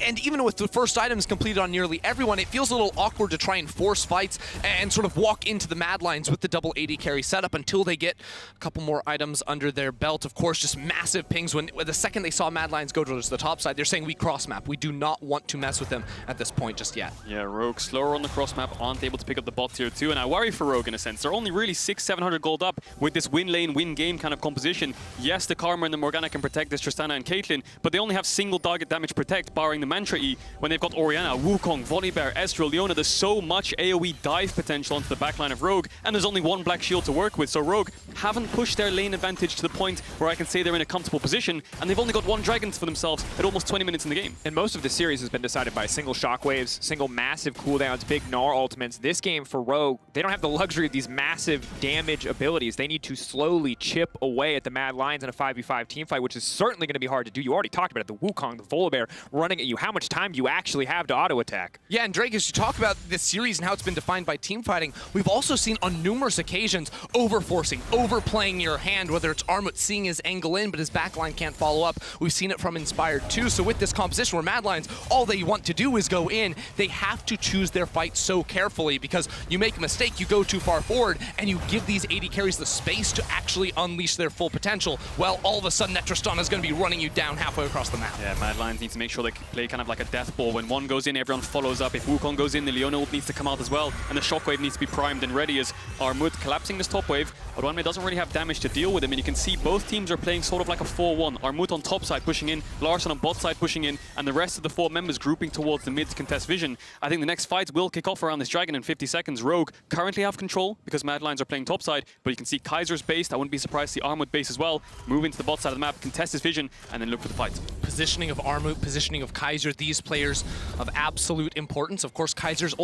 and even with the first items completed on nearly everyone, it feels a little awkward to try and force fights and sort of walk into the Mad Lions with the double 80 carry setup until they get a couple more items under their belt. Of course, just massive pings. When the second they saw Mad Lions go towards the top side, they're saying we cross map. We do not want to mess with them at this point just yet. Yeah, Rogue slower on the cross map, aren't able to pick up the bot tier 2, and I worry for Rogue in a sense. They're only really 600-700 gold up with this win lane, win game kind of composition. Yes, the Karma and the Morgana can protect this Tristana and Caitlyn, but they only have single target damage protect, barring the Mantra E, when they've got Orianna, Wukong, Volibear, Ezreal, Leona. There's so much AoE dive potential onto the backline of Rogue, and there's only one black shield to work with, so Rogue haven't pushed their lane advantage to the point where I can say they're in a comfortable position, and they've only got one dragon for themselves at almost 20 minutes in the game. And most of the series has been decided by single shockwaves, single massive cooldowns, big Gnar ultimates. This game for Rogue, they don't have the luxury of these massive damage abilities. They need to slowly chip away at the Mad Lions in a 5v5 team fight, which is certainly going to be hard to do. You already talked about it, the Wukong, the Volibear running at you. How much time do you actually have to auto attack? Yeah, and Drake, as you talk about this series and how it's been defined by team fighting, we've also seen on numerous occasions overforcing, overplaying your hand, whether it's Armut seeing his angle in, but his backline can't follow up. We've seen it from Inspired too. So with this composition where Mad Lions, all they want to do is go in, they have to choose their fight so carefully, because you make a mistake, you go too far forward, and you give these AD carries the space to actually unleash their full potential. Well, all of a sudden that Tristana is going to be running you down halfway across the map. Yeah, Mad Lions need to make sure they play kind of like a death ball. When one goes in, everyone follows up. If Wukong goes in, the Leona ult needs to come out as well, and the shockwave needs to be primed and ready as Armut collapsing this top wave. Odoamne doesn't really have damage to deal with him, and you can see both teams are playing sort of like a 4-1. Armut on top side pushing in, Larson on bot side pushing in, and the rest of the 4 members grouping towards the mid to contest vision. I think the next fights will kick off around this dragon in 50 seconds. Rogue currently have control because Mad Lions are playing top side, but you can see Kaiser's base. I wouldn't be surprised to see Armut base as well. Move into the bot side of the map, contest his vision, and then look for the fight. Positioning of Armut, positioning of Kaiser, these players of absolute importance. Of course, Kaiser's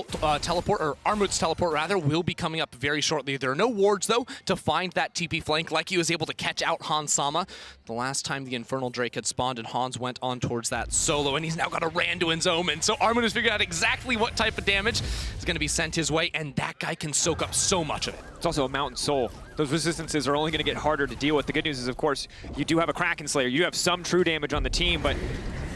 teleport, or Armut's teleport rather, will be coming up very shortly. There are no wards though to find that TP flank, like he was able to catch out Hans Sama the last time the Infernal Drake had spawned, and Hans went on towards that solo, and he's now got a Randuin's Omen. So Armut has figured out exactly what type of damage is going to be sent his way, and that guy can soak up so much of it. It's also a Mountain Soul. Those resistances are only going to get harder to deal with. The good news is, of course, you do have a Kraken Slayer. You have some true damage on the team, but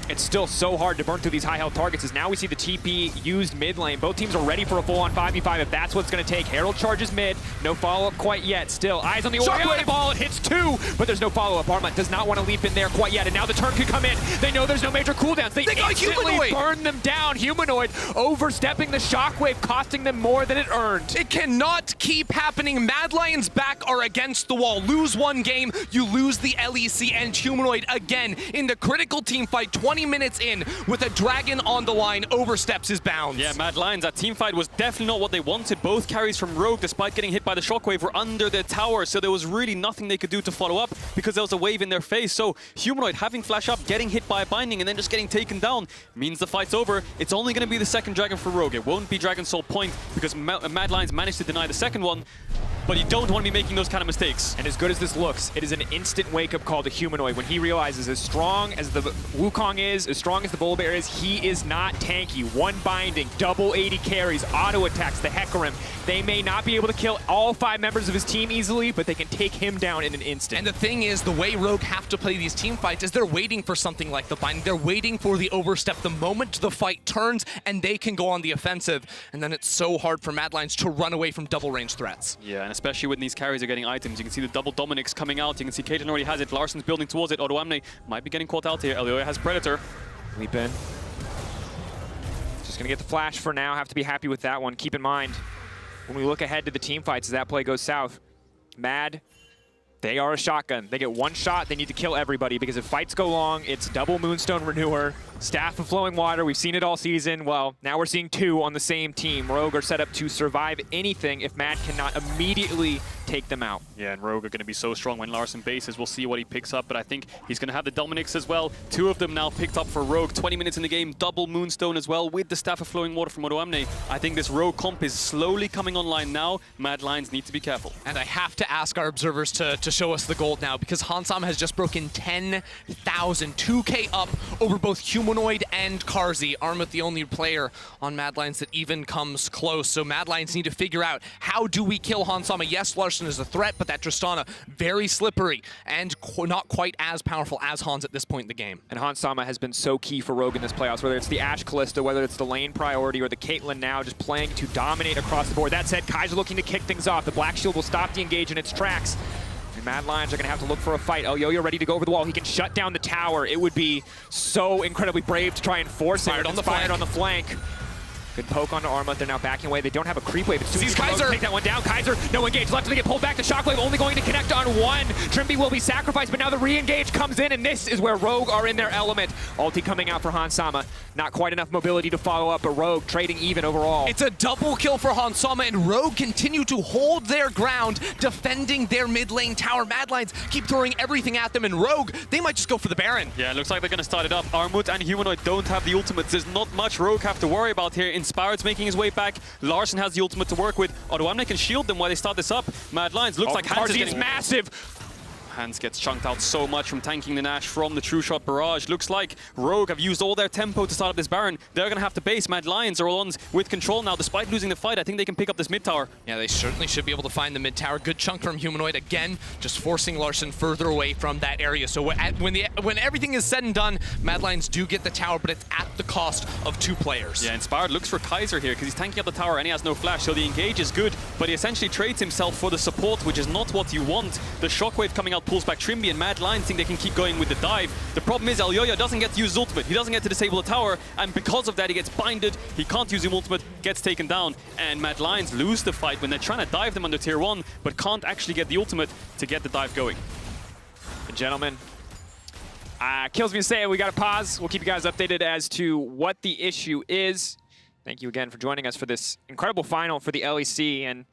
it's still so hard to burn through these high health targets, as now we see the TP used mid lane. Both teams are ready for a full-on 5v5 if that's what it's going to take. Herald charges mid. No follow-up quite yet. Still, eyes on the Orion ball. It hits 2, but there's no follow-up. Armut does not want to leap in there quite yet, and now the turn could come in. They know there's no major cooldowns. They instantly burn them down. Humanoid overstepping the shockwave, costing them more than it earned. It cannot keep happening. Mad Lions back are against the wall. Lose one game, you lose the LEC, and Humanoid again in the critical team fight. 20 minutes in with a dragon on the line, oversteps his bounds. Yeah, Mad Lions, that team fight was definitely not what they wanted. Both carries from Rogue, despite getting hit by the shockwave, were under their tower, so there was really nothing they could do to follow up because there was a wave in their face. So Humanoid having flash up, getting hit by a binding, and then just getting taken down means the fight's over. It's only going to be the second dragon for Rogue. It won't be Dragon Soul Point because Mad Lions managed to deny the second one. But you don't want to be making those kind of mistakes. And as good as this looks, it is an instant wake-up call to Humanoid when he realizes, as strong as the Wukong is, as strong as the Volibear is, he is not tanky. One binding, double 80 carries, auto attacks, the Hecarim. They may not be able to kill all 5 members of his team easily, but they can take him down in an instant. And the thing is, the way Rogue have to play these team fights is they're waiting for something like the binding. They're waiting for the overstep. The moment the fight turns and they can go on the offensive, and then it's so hard for Mad Lions to run away from double range threats. Yeah, and especially when these carries are getting items. You can see the double Dominics coming out. You can see Caitlyn already has it. Larson's building towards it. Odoamne might be getting caught out here. Elioya has Predator. Leap in. Just gonna get the flash for now. Have to be happy with that one. Keep in mind, when we look ahead to the team fights as that play goes south, Mad, they are a shotgun. They get one shot, they need to kill everybody, because if fights go long, it's double Moonstone Renewer, Staff of Flowing Water. We've seen it all season. Well, now we're seeing 2 on the same team. Rogue are set up to survive anything if Mad cannot immediately take them out. Yeah, and Rogue are going to be so strong when Larson bases. We'll see what he picks up, but I think he's going to have the Dominics as well. 2 of them now picked up for Rogue. 20 minutes in the game, double Moonstone as well with the Staff of Flowing Water from Odoamne. I think this Rogue comp is slowly coming online now. Mad Lions need to be careful. And I have to ask our observers to show us the gold now, because Hansam has just broken 10,000, 2K up over both Humanoid and Karzi. Armut the only player on Mad Lions that even comes close. So Mad Lions need to figure out, how do we kill Hansama? Yes, Larson is a threat, but that Tristana, very slippery and not quite as powerful as Hans at this point in the game. And Hansama has been so key for Rogue in this playoffs, whether it's the Ashe Kalista, whether it's the lane priority, or the Caitlyn now just playing to dominate across the board. That said, Kaiser looking to kick things off. The Black Shield will stop the engage in its tracks. And Mad Lions are going to have to look for a fight. Elioya ready to go over the wall. He can shut down the tower. It would be so incredibly brave to try and force it. Fired on the flank. Good poke onto Arma. They're now backing away. They don't have a creep wave. Sees Kaiser. Take that one down. Kaiser, no engage. Left to get pulled back. The shockwave only going to connect on one. Trimby will be sacrificed, but now the re-engage comes in, and this is where Rogue are in their element. Ulti coming out for Hansama. Not quite enough mobility to follow up, but Rogue trading even overall. It's a double kill for Hansama, and Rogue continue to hold their ground, defending their mid lane tower. Mad Lions keep throwing everything at them, and Rogue, they might just go for the Baron. Yeah, it looks like they're going to start it up. Armut and Humanoid don't have the ultimates. There's not much Rogue have to worry about here. Inspired's making his way back. Larson has the ultimate to work with. Odoamne can shield them while they start this up. Mad Lions looks like Hans RGE is massive. Hans gets chunked out so much from tanking the Nash from the True Shot barrage. Looks like Rogue have used all their tempo to start up this Baron. They're going to have to base. Mad Lions are all on with control now. Despite losing the fight, I think they can pick up this mid tower. Yeah, they certainly should be able to find the mid tower. Good chunk from Humanoid. Again, just forcing Larson further away from that area. So when everything is said and done, Mad Lions do get the tower, but it's at the cost of 2 players. Yeah, Inspired looks for Kaiser here because he's tanking up the tower and he has no flash. So the engage is good, but he essentially trades himself for the support, which is not what you want. The shockwave coming out pulls back Trimby, and Mad Lions think they can keep going with the dive. The problem is Elyoya doesn't get to use his ultimate. He doesn't get to disable the tower, and because of that, he gets binded. He can't use his ultimate, gets taken down, and Mad Lions lose the fight when they're trying to dive them under tier 1, but can't actually get the ultimate to get the dive going. And gentlemen, kills me to say it. We got to pause. We'll keep you guys updated as to what the issue is. Thank you again for joining us for this incredible final for the LEC, and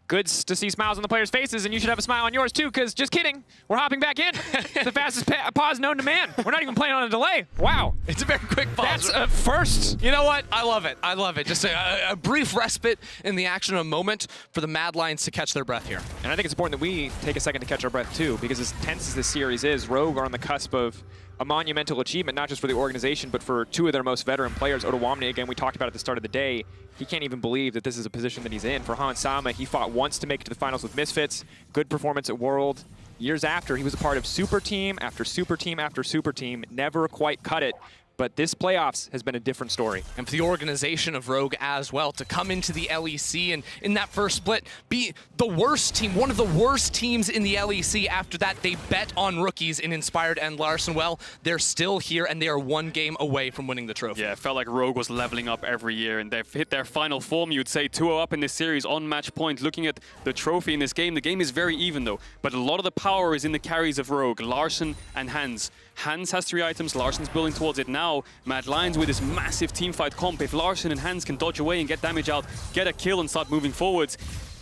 good to see smiles on the players' faces, and you should have a smile on yours too, because just kidding, we're hopping back in. It's the fastest pause known to man. We're not even playing on a delay. Wow. It's a very quick pause. That's a first. You know what? I love it. I love it. Just a brief respite in the action, a moment for the Mad Lions to catch their breath here. And I think it's important that we take a second to catch our breath too, because as tense as this series is, Rogue are on the cusp of a monumental achievement, not just for the organization, but for 2 of their most veteran players. Odoamne, again, we talked about at the start of the day. He can't even believe that this is a position that he's in. For Hansama, he fought once to make it to the finals with Misfits. Good performance at World. Years after, he was a part of super team after super team after super team. Never quite cut it. But this playoffs has been a different story. And for the organization of Rogue as well, to come into the LEC and in that first split, be the worst team, one of the worst teams in the LEC. After that, they bet on rookies in Inspired and Larson. Well, they're still here, and they are 1 game away from winning the trophy. Yeah, it felt like Rogue was leveling up every year, and they've hit their final form, you'd say 2-0 up in this series on match point. Looking at the trophy in this game, the game is very even though, but a lot of the power is in the carries of Rogue, Larson and Hans. Hans has 3 items, Larson's building towards it now. Mad Lions with this massive teamfight comp. If Larson and Hans can dodge away and get damage out, get a kill and start moving forwards,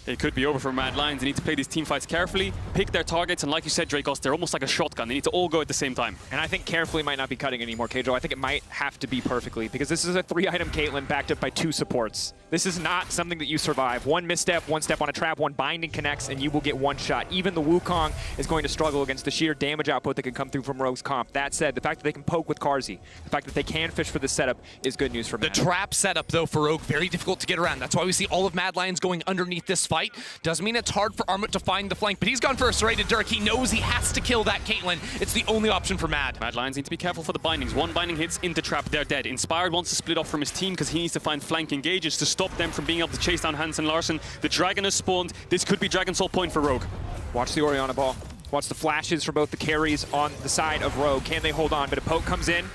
it could be over for Mad Lions. They need to play these team fights carefully, pick their targets, and like you said, Dracos, they're almost like a shotgun. They need to all go at the same time. And I think carefully might not be cutting anymore, Keijo. I think it might have to be perfectly, because this is a 3-item Caitlyn backed up by 2 supports. This is not something that you survive. 1 misstep, 1 step on a trap, 1 binding connects, and you will get 1 shot. Even the Wukong is going to struggle against the sheer damage output that can come through from Rogue's comp. That said, the fact that they can poke with Carzzy, the fact that they can fish for the setup is good news for Mad. The trap setup, though, for Rogue, very difficult to get around. That's why we see all of Mad Lions going underneath this fight. Doesn't mean it's hard for Armut to find the flank, but he's gone for a serrated Dirk. He knows he has to kill that Caitlyn. It's the only option for Mad. Mad Lions need to be careful for the bindings. 1 binding hits into trap, they're dead. Inspired wants to split off from his team because he needs to find flank engages to stop them from being able to chase down Hans and Larson. The Dragon has spawned. This could be Dragon Soul point for Rogue. Watch the Orianna ball. Watch the flashes for both the carries on the side of Rogue. Can they hold on? But a poke comes in.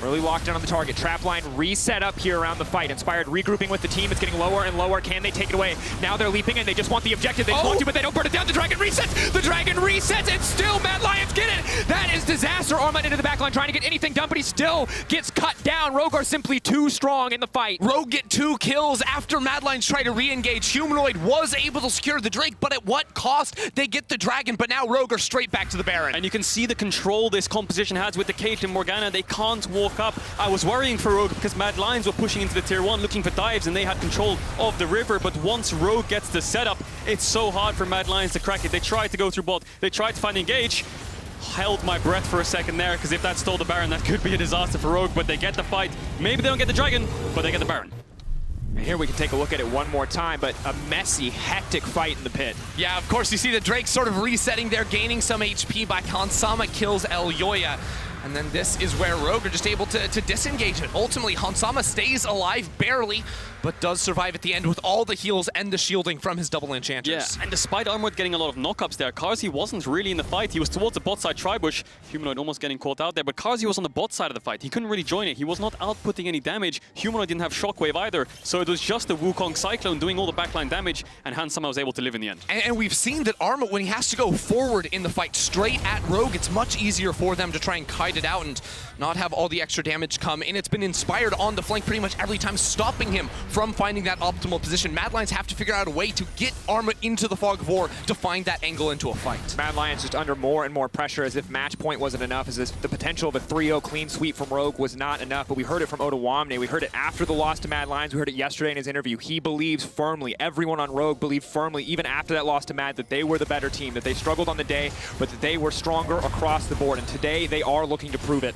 Really locked in on the target. Trap line reset up here around the fight. Inspired regrouping with the team. It's getting lower and lower. Can they take it away? Now they're leaping in. They just want the objective. They want to, but they don't burn it down. The Dragon resets. The Dragon resets, and still Mad Lions get it. That is disaster. Armut into the backline trying to get anything done, but he still gets cut down. Rogue are simply too strong in the fight. Rogue get 2 kills after Mad Lions try to re-engage. Humanoid was able to secure the Drake, but at what cost? They get the Dragon, but now Rogue are straight back to the Baron. And you can see the control this composition has with the Caitlyn Morgana. They can't walk up. I was worrying for Rogue because Mad Lions were pushing into the tier 1 looking for dives, and they had control of the river, but once Rogue gets the setup, it's so hard for Mad Lions to crack it. They tried to go through bot, they tried to find engage. Held my breath for a second there, because if that stole the Baron, that could be a disaster for Rogue, but they get the fight. Maybe they don't get the Dragon, but they get the Baron. And here we can take a look at it one more time, but a messy, hectic fight in the pit. Yeah, of course, you see the Drake sort of resetting there, gaining some HP by Hansama kills Elyoya. And then this is where Rogue are just able to disengage it. Ultimately, Hansama stays alive barely, but does survive at the end with all the heals and the shielding from his double enchanters. Yeah, and despite Armut getting a lot of knockups there, Karzi wasn't really in the fight. He was towards the bot side Tribush. Humanoid almost getting caught out there, but Karzi was on the bot side of the fight. He couldn't really join it. He was not outputting any damage. Humanoid didn't have Shockwave either, so it was just the Wukong Cyclone doing all the backline damage, and Hansama was able to live in the end. And we've seen that Armut, when he has to go forward in the fight straight at Rogue, it's much easier for them to try and kite it out and not have all the extra damage come in. It's been inspired on the flank pretty much every time, stopping him from finding that optimal position. Mad Lions have to figure out a way to get Armut into the Fog of War to find that angle into a fight. Mad Lions just under more and more pressure, as if match point wasn't enough, as if the potential of a 3-0 clean sweep from Rogue was not enough. But we heard it from Ottawamne. We heard it after the loss to Mad Lions. We heard it yesterday in his interview. He believes firmly, everyone on Rogue believed firmly, even after that loss to Mad, that they were the better team, that they struggled on the day, but that they were stronger across the board. And today they are looking to prove it.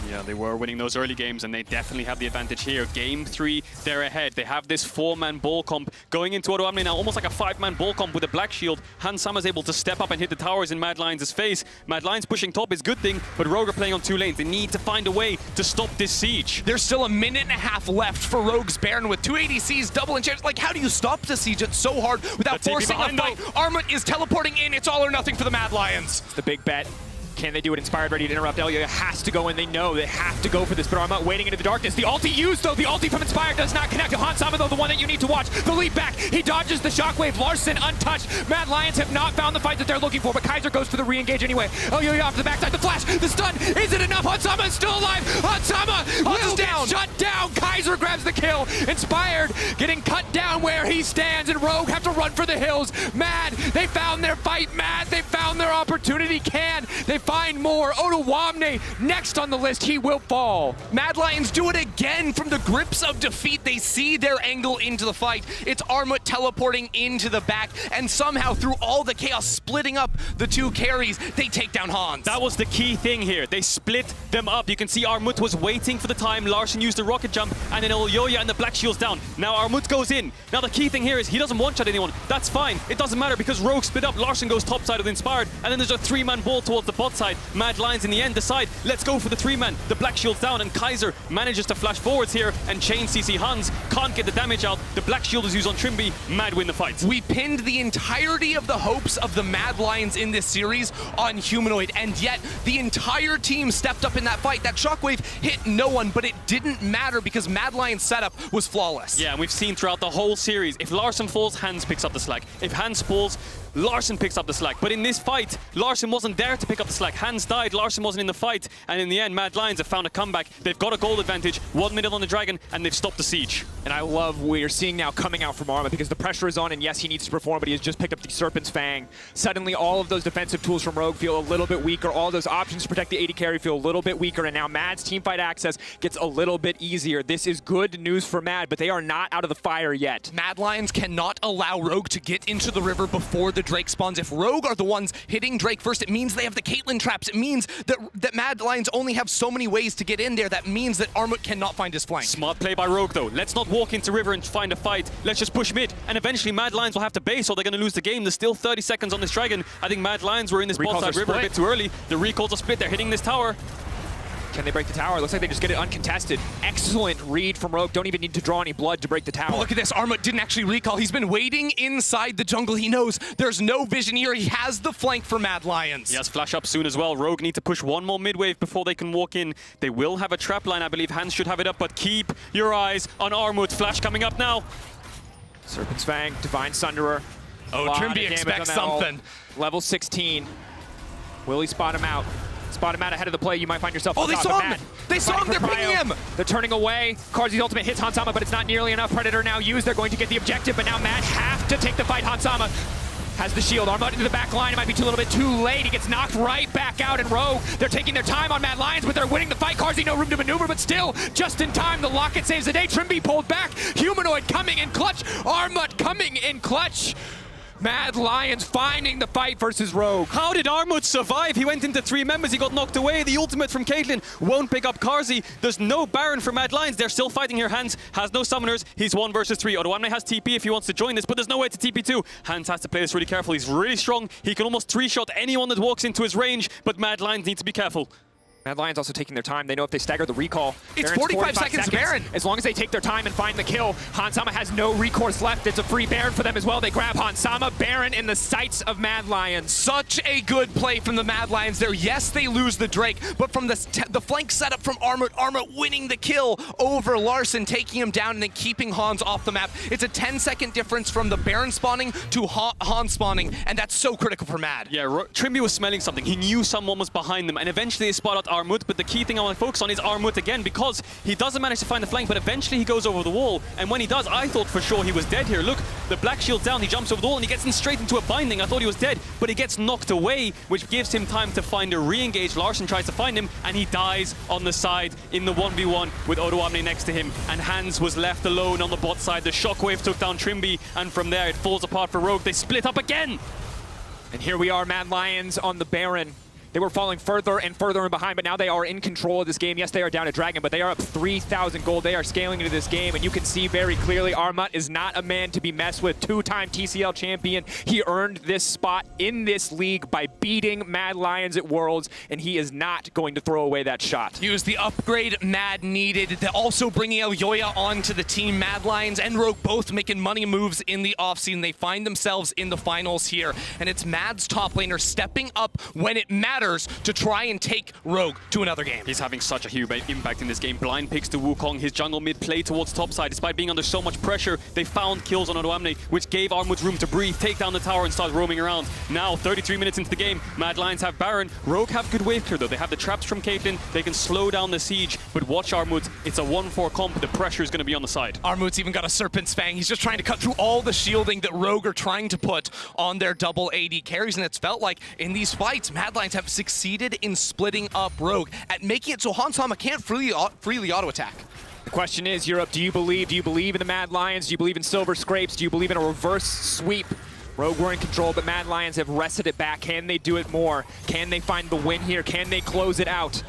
Yeah, they were winning those early games, and they definitely have the advantage here. Game 3, they're ahead. They have this 4-man ball comp going into Ottawamne now, almost like a 5-man ball comp with a Black Shield. Hansama's able to step up and hit the towers in Mad Lions' face. Mad Lions pushing top is a good thing, but Rogue are playing on 2 lanes. They need to find a way to stop this siege. There's still a minute and a half left for Rogue's Baron with 2 ADCs, double enchanters. Like, how do you stop the siege? It's so hard without forcing a fight. Armut is teleporting in. It's all or nothing for the Mad Lions. It's the big bet. Can they do it? Inspired, ready to interrupt. Elio has to go in. They know they have to go for this, but Armut waiting into the darkness. The ulti used, though. The ulti from Inspired does not connect to Hansama, though, the one that you need to watch. The leap back. He dodges the shockwave. Larson untouched. Mad Lions have not found the fight that they're looking for, but Kaiser goes for the re-engage anyway. Elio off to the backside. The flash. The stun. Is it enough? Hansama is still alive. Hansama will get shut down. Kaiser grabs the kill. Inspired getting cut down where he stands, and Rogue have to run for the hills. Mad, they found their fight. Mad, they found their opportunity. Can they find more? Ottawamne next on the list. He will fall. Mad Lions do it again from the grips of defeat. They see their angle into the fight. It's Armut teleporting into the back, and somehow through all the chaos splitting up the 2 carries, they take down Hans. That was the key thing here. They split them up. You can see Armut was waiting for the time. Larson used the rocket jump, and then Olyoya and the Black Shield's down. Now Armut goes in. Now the key thing here is he doesn't one-shot anyone. That's fine. It doesn't matter because Rogue split up. Larson goes top side with Inspired, and then there's a 3-man ball towards the bot side. Mad Lions in the end decide, let's go for the 3-man. The Black Shield's down, and Kaiser manages to flash forwards here and chain CC Hans. Can't get the damage out. The Black Shield is used on Trimby. Mad win the fight. We pinned the entirety of the hopes of the Mad Lions in this series on Humanoid, and yet the entire team stepped up in that fight. That shockwave hit no one, but it didn't matter because Mad Lions' setup was flawless. Yeah, and we've seen throughout the whole series, if Larson falls, Hans picks up the slack. If Hans falls, Larson picks up the slack. But in this fight, Larson wasn't there to pick up the slack. Hans died, Larson wasn't in the fight. And in the end, Mad Lions have found a comeback. They've got a gold advantage, 1 minute on the Dragon, and they've stopped the siege. And I love what you're seeing now coming out from Armut, because the pressure is on, and yes, he needs to perform, but he has just picked up the Serpent's Fang. Suddenly, all of those defensive tools from Rogue feel a little bit weaker. All those options to protect the AD carry feel a little bit weaker, and now Mad's teamfight access gets a little bit easier. This is good news for Mad, but they are not out of the fire yet. Mad Lions cannot allow Rogue to get into the river before the Drake spawns. If Rogue are the ones hitting Drake first, it means they have the Caitlyn traps. It means that Mad Lions only have so many ways to get in there. That means that Armut cannot find his flank. Smart play by Rogue, though. Let's not walk into river and find a fight. Let's just push mid, and eventually Mad Lions will have to base, or they're going to lose the game. There's still 30 seconds on this Dragon. I think Mad Lions were in this bot side river a bit too early. The recalls are split. They're hitting this tower. Can they break the tower? It looks like they just get it uncontested. Excellent read from Rogue. Don't even need to draw any blood to break the tower. But look at this. Armut didn't actually recall. He's been waiting inside the jungle. He knows there's no vision here. He has the flank for Mad Lions. He has flash up soon as well. Rogue need to push 1 more mid wave before they can walk in. They will have a trap line, I believe. Hans should have it up, but keep your eyes on Armut. Flash coming up now. Serpent's Fang, Divine Sunderer. Oh, Trimby expects something. Level 16. Will he spot him out? Spot him out ahead of the play, you might find yourself. Oh, they saw him! They saw him! They're pinging him! They're turning away. Karzi's ultimate hits Hansama, but it's not nearly enough. Predator now used. They're going to get the objective, but now Mad have to take the fight. Hansama has the shield. Armut into the back line. It might be a little bit too late. He gets knocked right back out, and Rogue, they're taking their time on Mad Lions, but they're winning the fight. Karzi, no room to maneuver, but still, just in time, the Locket saves the day. Trimby pulled back. Humanoid coming in clutch. Armut coming in clutch. Mad Lions finding the fight versus Rogue. How did Armut survive? He went into 3 members, he got knocked away. The ultimate from Caitlyn won't pick up Karzi. There's no Baron for Mad Lions. They're still fighting here. Hans has no summoners. He's 1 versus 3. Ottawamne has TP if he wants to join this, but there's no way to TP too. Hans has to play this really careful. He's really strong. He can almost 3-shot anyone that walks into his range, but Mad Lions need to be careful. Mad Lions also taking their time. They know if they stagger the recall, It's Baron's 45 seconds, Baron. As long as they take their time and find the kill, Hansama has no recourse left. It's a free Baron for them as well. They grab Hansama, Baron in the sights of Mad Lions. Such a good play from the Mad Lions there. Yes, they lose the Drake, but from the flank setup from Armut winning the kill over Larson, taking him down and then keeping Hans off the map. It's a 10-second difference from the Baron spawning to Hans spawning, and that's so critical for Mad. Yeah, Trimby was smelling something. He knew someone was behind them, and eventually they spot out Armut, but the key thing I want to focus on is Armut again, because he doesn't manage to find the flank, but eventually he goes over the wall, and when he does, I thought for sure he was dead here. Look, the black shield's down, he jumps over the wall, and he gets in straight into a binding. I thought he was dead, but he gets knocked away, which gives him time to find a re-engage. Larson tries to find him, and he dies on the side in the 1v1 with Odoamne next to him, and Hans was left alone on the bot side. The shockwave took down Trimby, and from there it falls apart for Rogue. They split up again! And here we are, Mad Lions on the Baron. They were falling further and further in behind, but now they are in control of this game. Yes, they are down to Dragon, but they are up 3,000 gold. They are scaling into this game, and you can see very clearly Armut is not a man to be messed with. Two-time TCL champion. He earned this spot in this league by beating Mad Lions at Worlds, and he is not going to throw away that shot. He was the upgrade Mad needed. They're also bringing Elyoya onto the team. Mad Lions and Rogue both making money moves in the offseason. They find themselves in the finals here, and it's Mad's top laner stepping up when it matters to try and take Rogue to another game. He's having such a huge impact in this game. Blind picks to Wukong, his jungle mid play towards topside. Despite being under so much pressure, they found kills on Odoamne, which gave Armut room to breathe, take down the tower, and start roaming around. Now, 33 minutes into the game, Mad Lions have Baron. Rogue have good wave clear though. They have the traps from Caitlyn. They can slow down the siege, but watch Armut. It's a 1-4 comp. The pressure is going to be on the side. Armut's even got a Serpent's Fang. He's just trying to cut through all the shielding that Rogue are trying to put on their double AD carries, and it's felt like in these fights, Mad Lions have succeeded in splitting up Rogue, at making it so Hansama can't freely auto-attack. The question is, Europe, do you believe in the Mad Lions? Do you believe in Silver Scrapes? Do you believe in a reverse sweep? Rogue were in control, but Mad Lions have wrested it back. Can they do it more? Can they find the win here? Can they close it out?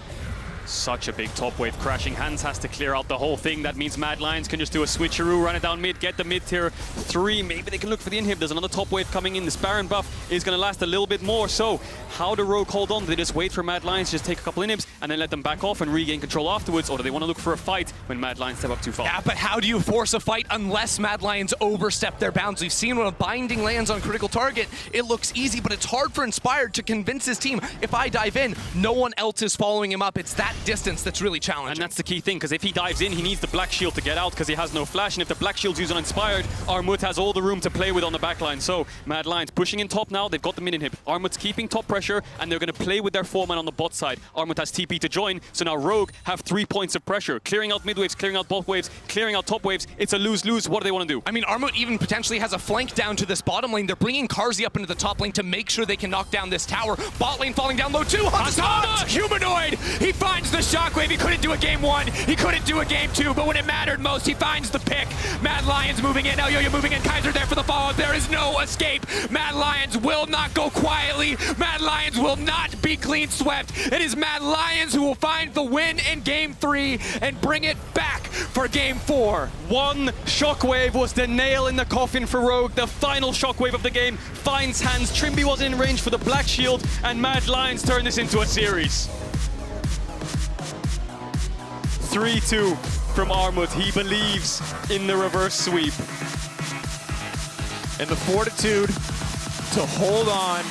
Such a big top wave crashing. Hans has to clear out the whole thing. That means Mad Lions can just do a switcheroo, run it down mid, get the mid tier 3. Maybe they can look for the inhib. There's another top wave coming in. This Baron buff is going to last a little bit more. So how do Rogue hold on? Do they just wait for Mad Lions to just take a couple inhibs and then let them back off and regain control afterwards? Or do they want to look for a fight when Mad Lions step up too far? Yeah, but how do you force a fight unless Mad Lions overstep their bounds? We've seen when a binding lands on critical target, it looks easy, but it's hard for Inspired to convince his team, if I dive in, no one else is following him up. It's that distance that's really challenging. And that's the key thing, because if he dives in, he needs the Black Shield to get out because he has no flash, and if the Black Shield's used on Inspired, Armut has all the room to play with on the backline. So Mad Lions pushing in top now. They've got the mid inhib. Armut's keeping top pressure, and they're going to play with their 4-man on the bot side. Armut has TP to join, so now Rogue have 3 points of pressure. Clearing out mid waves, clearing out bot waves, clearing out top waves. It's a lose-lose. What do they want to do? I mean, Armut even potentially has a flank down to this bottom lane. They're bringing Karzi up into the top lane to make sure they can knock down this tower. Bot lane falling down low too. Hansama, humanoid! He finds the shockwave. He couldn't do a game 1. He couldn't do a game 2, but when it mattered most, he finds the pick. Mad Lions moving in. Elyoya moving in. Kaiser there for the follow-up. There is no escape. Mad Lions will not go quietly. Mad Lions will not be clean swept. It is Mad Lions who will find the win in game 3 and bring it back for game 4. One shockwave was the nail in the coffin for Rogue. The final shockwave of the game finds Hans. Trimby was in range for the Black Shield, and Mad Lions turn this into a series. 3-2 from Armut. He believes in the reverse sweep. And the fortitude to hold on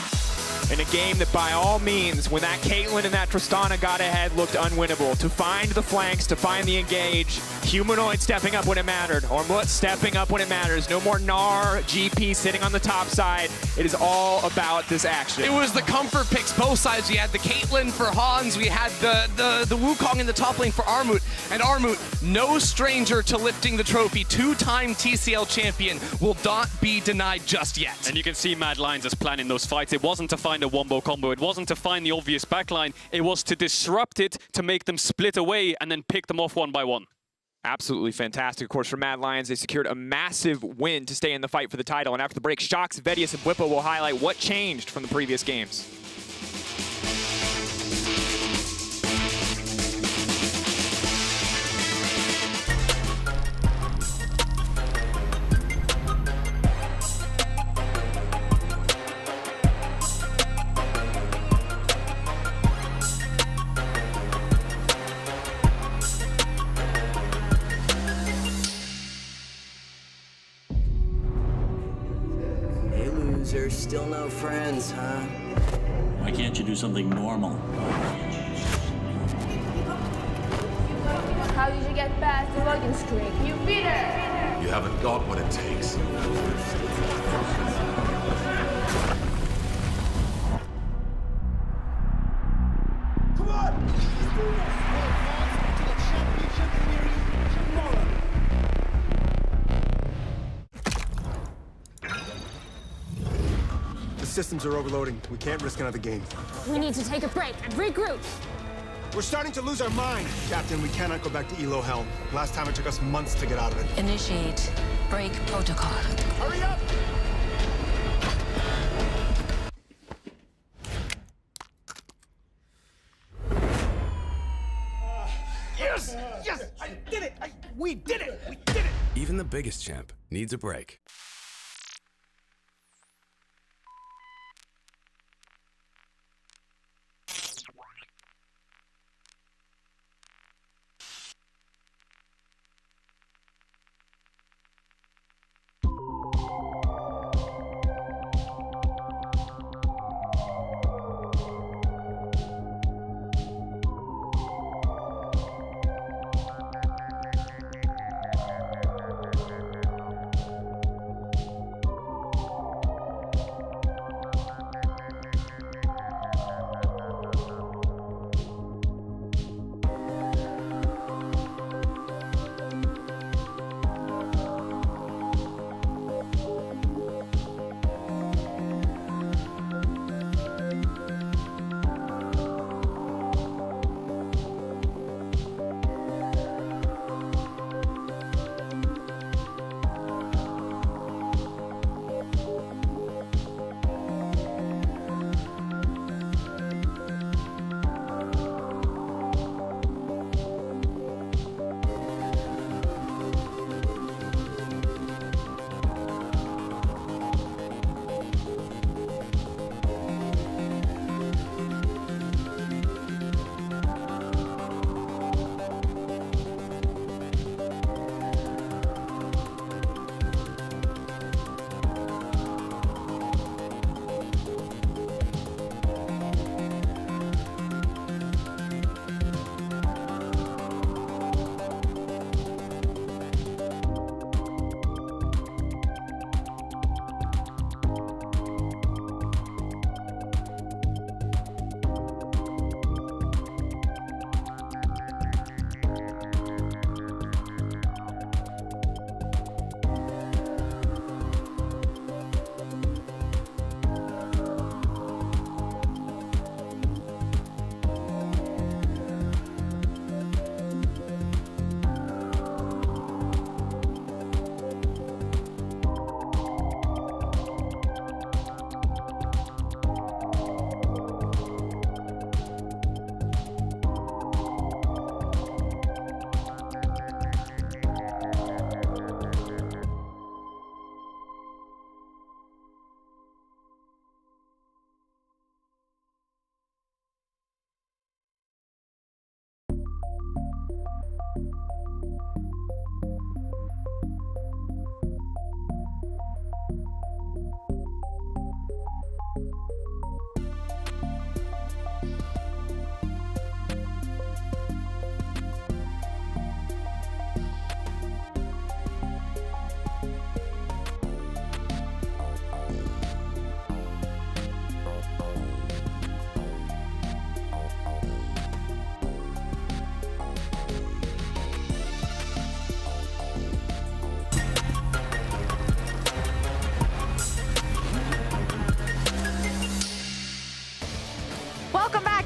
in a game that by all means, when that Caitlyn and that Tristana got ahead, looked unwinnable. To find the flanks, to find the engage, Humanoid stepping up when it mattered, Armut stepping up when it matters. No more Gnar, GP sitting on the top side. It is all about this action. It was the comfort picks both sides. We had the Caitlyn for Hans, we had the Wukong in the top lane for Armut. And Armut, no stranger to lifting the trophy, 2-time TCL champion, will not be denied just yet. And you can see Mad Lions is planning those fights. It wasn't to find a wombo combo. It wasn't to find the obvious backline. It was to disrupt it, to make them split away and then pick them off one by one. Absolutely fantastic. Of course, for Mad Lions, they secured a massive win to stay in the fight for the title. And after the break, Shox, Vedius, and Bwipo will highlight what changed from the previous games. Losers, still no friends, huh? Why can't you do something normal? How did you get past the logging streak? You beat her! You haven't got what it takes. Come on! The systems are overloading. We can't risk another game. We need to take a break and regroup. We're starting to lose our mind. Captain, we cannot go back to Elo Helm. Last time it took us months to get out of it. Initiate break protocol. Hurry up! Yes! Yes! I did it! We did it! We did it! Even the biggest champ needs a break.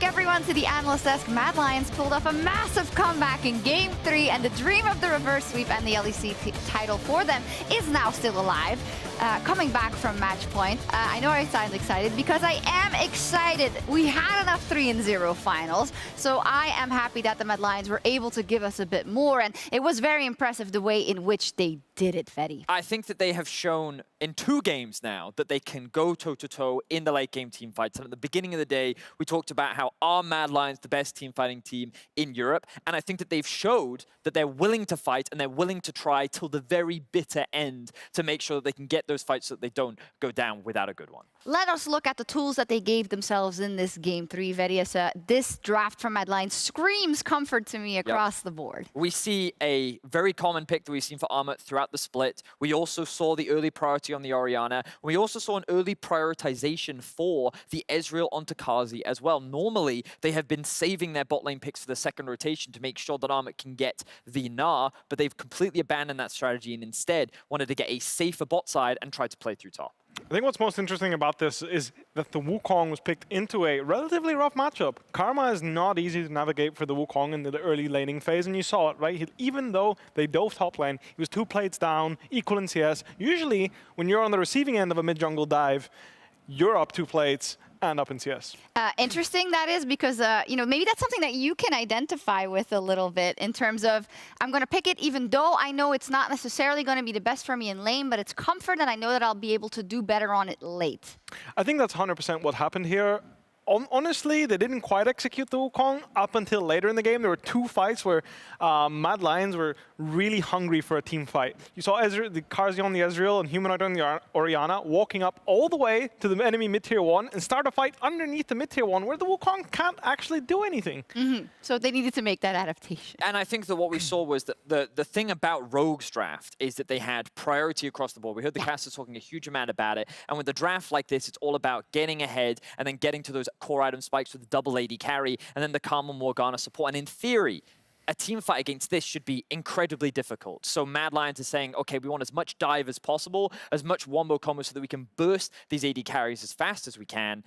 Everyone to the Analyst Desk. Mad Lions pulled off a massive comeback in Game 3, and the dream of the reverse sweep and the LEC title for them is now still alive. Coming back from match point. I know I sound excited because I am excited. We had enough 3-0 finals, so I am happy that the Mad Lions were able to give us a bit more, and it was very impressive the way in which they did it, Fetty. I think that they have shown in 2 games now that they can go toe-to-toe in the late game team fights. And at the beginning of the day, we talked about how are Mad Lions the best team fighting team in Europe, and I think that they've showed that they're willing to fight and they're willing to try till the very bitter end to make sure that they can get those fights so that they don't go down without a good one. Let us look at the tools that they gave themselves in this Game 3, Verius. This draft from Mad Lions screams comfort to me across the board. We see a very common pick that we've seen for Armut throughout the split. We also saw the early priority on the Orianna. We also saw an early prioritization for the Ezreal onto Kazi as well. Normally, they have been saving their bot lane picks for the second rotation to make sure that Armut can get the Gnar, but they've completely abandoned that strategy and instead wanted to get a safer bot side and try to play through top. I think what's most interesting about this is that the Wukong was picked into a relatively rough matchup. Karma is not easy to navigate for the Wukong in the early laning phase, and you saw it, right? Even though they dove top lane, he was 2 plates down, equal in CS. Usually, when you're on the receiving end of a mid-jungle dive, you're up 2 plates and up in CS. Interesting that is, because maybe that's something that you can identify with a little bit in terms of, I'm going to pick it even though I know it's not necessarily going to be the best for me in lane, but it's comfort and I know that I'll be able to do better on it late. I think that's 100% what happened here. Honestly, they didn't quite execute the Wukong up until later in the game. There were 2 fights where Mad Lions were really hungry for a team fight. You saw the Kazi on the Ezreal and Humanoid on the Orianna walking up all the way to the enemy mid-tier 1 and start a fight underneath the mid-tier 1 where the Wukong can't actually do anything. So they needed to make that adaptation. And I think that what we saw was that the thing about Rogue's draft is that they had priority across the board. We heard the casters talking a huge amount about it. And with the draft like this, it's all about getting ahead and then getting to those core item spikes with the double AD carry and then the Karma Morgana support. And in theory, a team fight against this should be incredibly difficult. So Mad Lions is saying, okay, we want as much dive as possible, as much wombo combo so that we can burst these AD carries as fast as we can.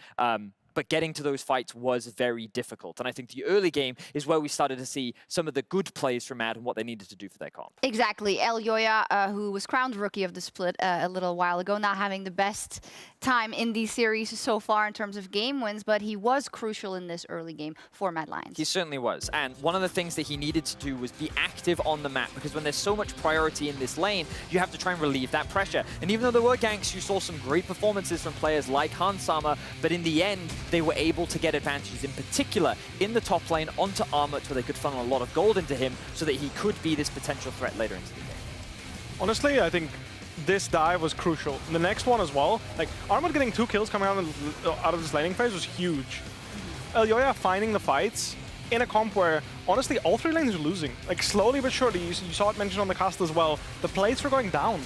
But getting to those fights was very difficult. And I think the early game is where we started to see some of the good plays from Mad and what they needed to do for their comp. Exactly. Elyoya, who was crowned Rookie of the Split a little while ago, not having the best time in these series so far in terms of game wins, but he was crucial in this early game for Mad Lions. He certainly was. And one of the things that he needed to do was be active on the map, because when there's so much priority in this lane, you have to try and relieve that pressure. And even though there were ganks, you saw some great performances from players like Hansama, but in the end, they were able to get advantages, in particular in the top lane onto Armut, where they could funnel a lot of gold into him so that he could be this potential threat later into the game. Honestly, I think this dive was crucial. The next one as well, like Armut getting 2 kills coming out of this laning phase was huge. Elyoya finding the fights in a comp where, honestly, all 3 lanes are losing. Like, slowly but surely, you saw it mentioned on the cast as well, the plates were going down.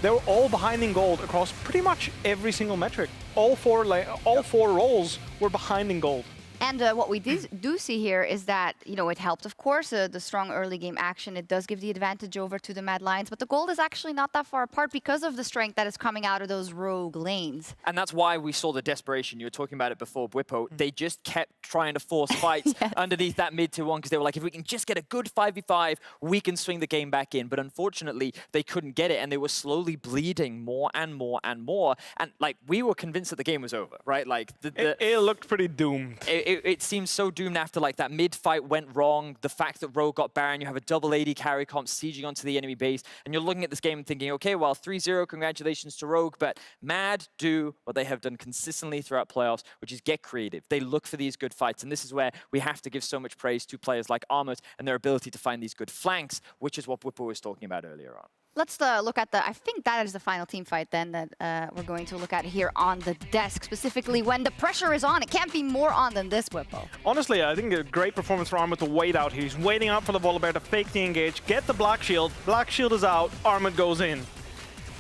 They were all behind in gold across pretty much every single metric. All 4 roles were behind in gold. And what we do see here is that, it helped, of course, the strong early game action. It does give the advantage over to the Mad Lions, but the gold is actually not that far apart because of the strength that is coming out of those rogue lanes. And that's why we saw the desperation. You were talking about it before, Bwipo. They just kept trying to force fights underneath that mid-tier 1 because they were like, if we can just get a good 5v5, we can swing the game back in. But unfortunately, they couldn't get it, and they were slowly bleeding more and more and more. And, we were convinced that the game was over, right? It looked pretty doomed. It seems so doomed after that mid-fight went wrong, the fact that Rogue got Baron, you have a double AD carry comp sieging onto the enemy base, and you're looking at this game and thinking, okay, well, 3-0, congratulations to Rogue, but Mad do what they have done consistently throughout playoffs, which is get creative. They look for these good fights, and this is where we have to give so much praise to players like Armut and their ability to find these good flanks, which is what Bwipo was talking about earlier on. Let's look at I think that is the final team fight then that we're going to look at here on the desk, specifically when the pressure is on. It can't be more on than this, Bwipo. Honestly, I think a great performance for Armut to wait out. He's waiting out for the Volibear to fake the engage, get the Black Shield. Black Shield is out, Armut goes in.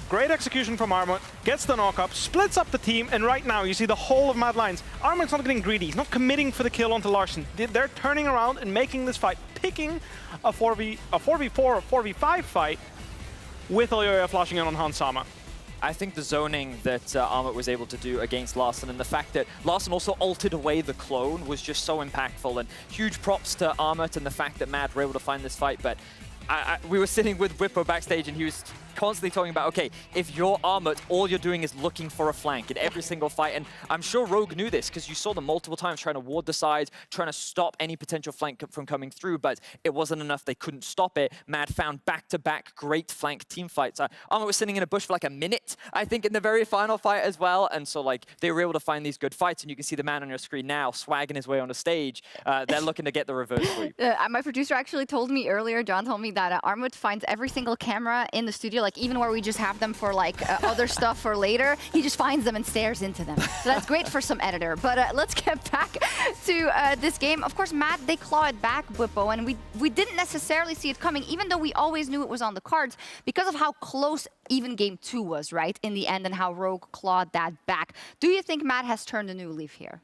Great execution from Armut, gets the knock-up, splits up the team, and right now you see the whole of Mad Lions. Armut's not getting greedy, he's not committing for the kill onto Larssen. They're turning around and making this fight, picking a 4v4 or 4v5 fight with Elyoya flashing in on Hansama. I think the zoning that Armut was able to do against Larssen, and the fact that Larssen also altered away the clone, was just so impactful. And huge props to Armut and the fact that Mad were able to find this fight. But we were sitting with Bwipo backstage, and he was constantly talking about, okay, if you're Armut, all you're doing is looking for a flank in every single fight. And I'm sure Rogue knew this because you saw them multiple times trying to ward the sides, trying to stop any potential flank from coming through, but it wasn't enough. They couldn't stop it. Mad found back-to-back great flank team fights. Armut was sitting in a bush for a minute, I think, in the very final fight as well. And so they were able to find these good fights, and you can see the man on your screen now swagging his way on the stage. They're looking to get the reverse sweep. My producer actually told me earlier, John told me that Armut finds every single camera in the studio like even where we just have them for like other stuff for later, he just finds them and stares into them. So that's great for some editor. But let's get back to this game. Of course, Matt, they claw it back, Bwipo, and we didn't necessarily see it coming, even though we always knew it was on the cards because of how close even game 2 was, right, in the end, and how Rogue clawed that back. Do you think Matt has turned a new leaf here?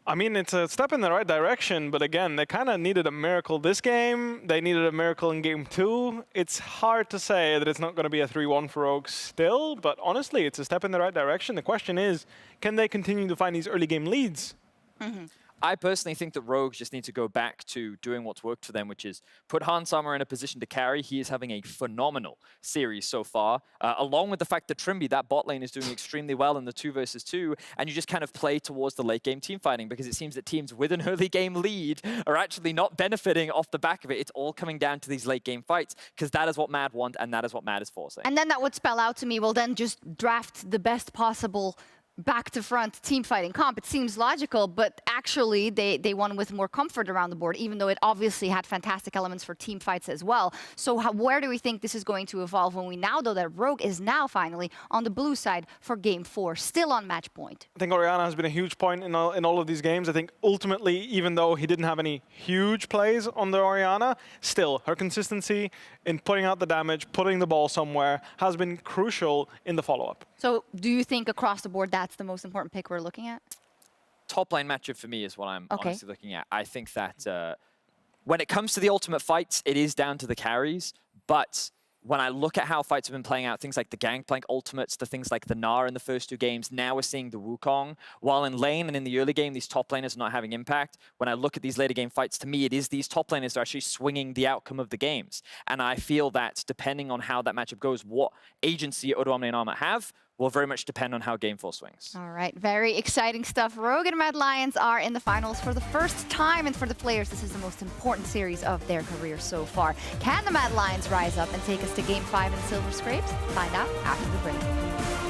I mean, it's a step in the right direction, but again, they kind of needed a miracle this game. They needed a miracle in game 2. It's hard to say that it's not going to be a 3-1 for Rogue still, but honestly, it's a step in the right direction. The question is, can they continue to find these early game leads? Mm-hmm. I personally think that Rogues just need to go back to doing what's worked for them, which is put Hansama in a position to carry. He is having a phenomenal series so far, along with the fact that Trimby, that bot lane, is doing extremely well in the 2 versus 2, and you just kind of play towards the late game team fighting, because it seems that teams with an early game lead are actually not benefiting off the back of it. It's all coming down to these late game fights, because that is what Mad want, and that is what Mad is forcing. And then that would spell out to me, well, then just draft the best possible back-to-front team fighting comp. It seems logical, but actually they won with more comfort around the board, even though it obviously had fantastic elements for team fights as well. So where do we think this is going to evolve when we now know that Rogue is now finally on the blue side for game 4, still on match point? I think Orianna has been a huge point in all of these games. I think ultimately, even though he didn't have any huge plays on the Orianna, still, her consistency in putting out the damage, putting the ball somewhere, has been crucial in the follow-up. So do you think across the board that's the most important pick we're looking at? Top lane matchup for me is what I'm honestly looking at. I think that when it comes to the ultimate fights, it is down to the carries, but when I look at how fights have been playing out, things like the Gangplank ultimates, the things like the Gnar in the first 2 games, now we're seeing the Wukong. While in lane and in the early game, these top laners are not having impact. When I look at these later game fights, to me, it is these top laners that are actually swinging the outcome of the games. And I feel that depending on how that matchup goes, what agency Odoamne and Armut have will very much depend on how Game 4 swings. All right, very exciting stuff. Rogue and Mad Lions are in the finals for the first time, and for the players, this is the most important series of their career so far. Can the Mad Lions rise up and take us to Game 5 in Silver Scrapes? Find out after the break.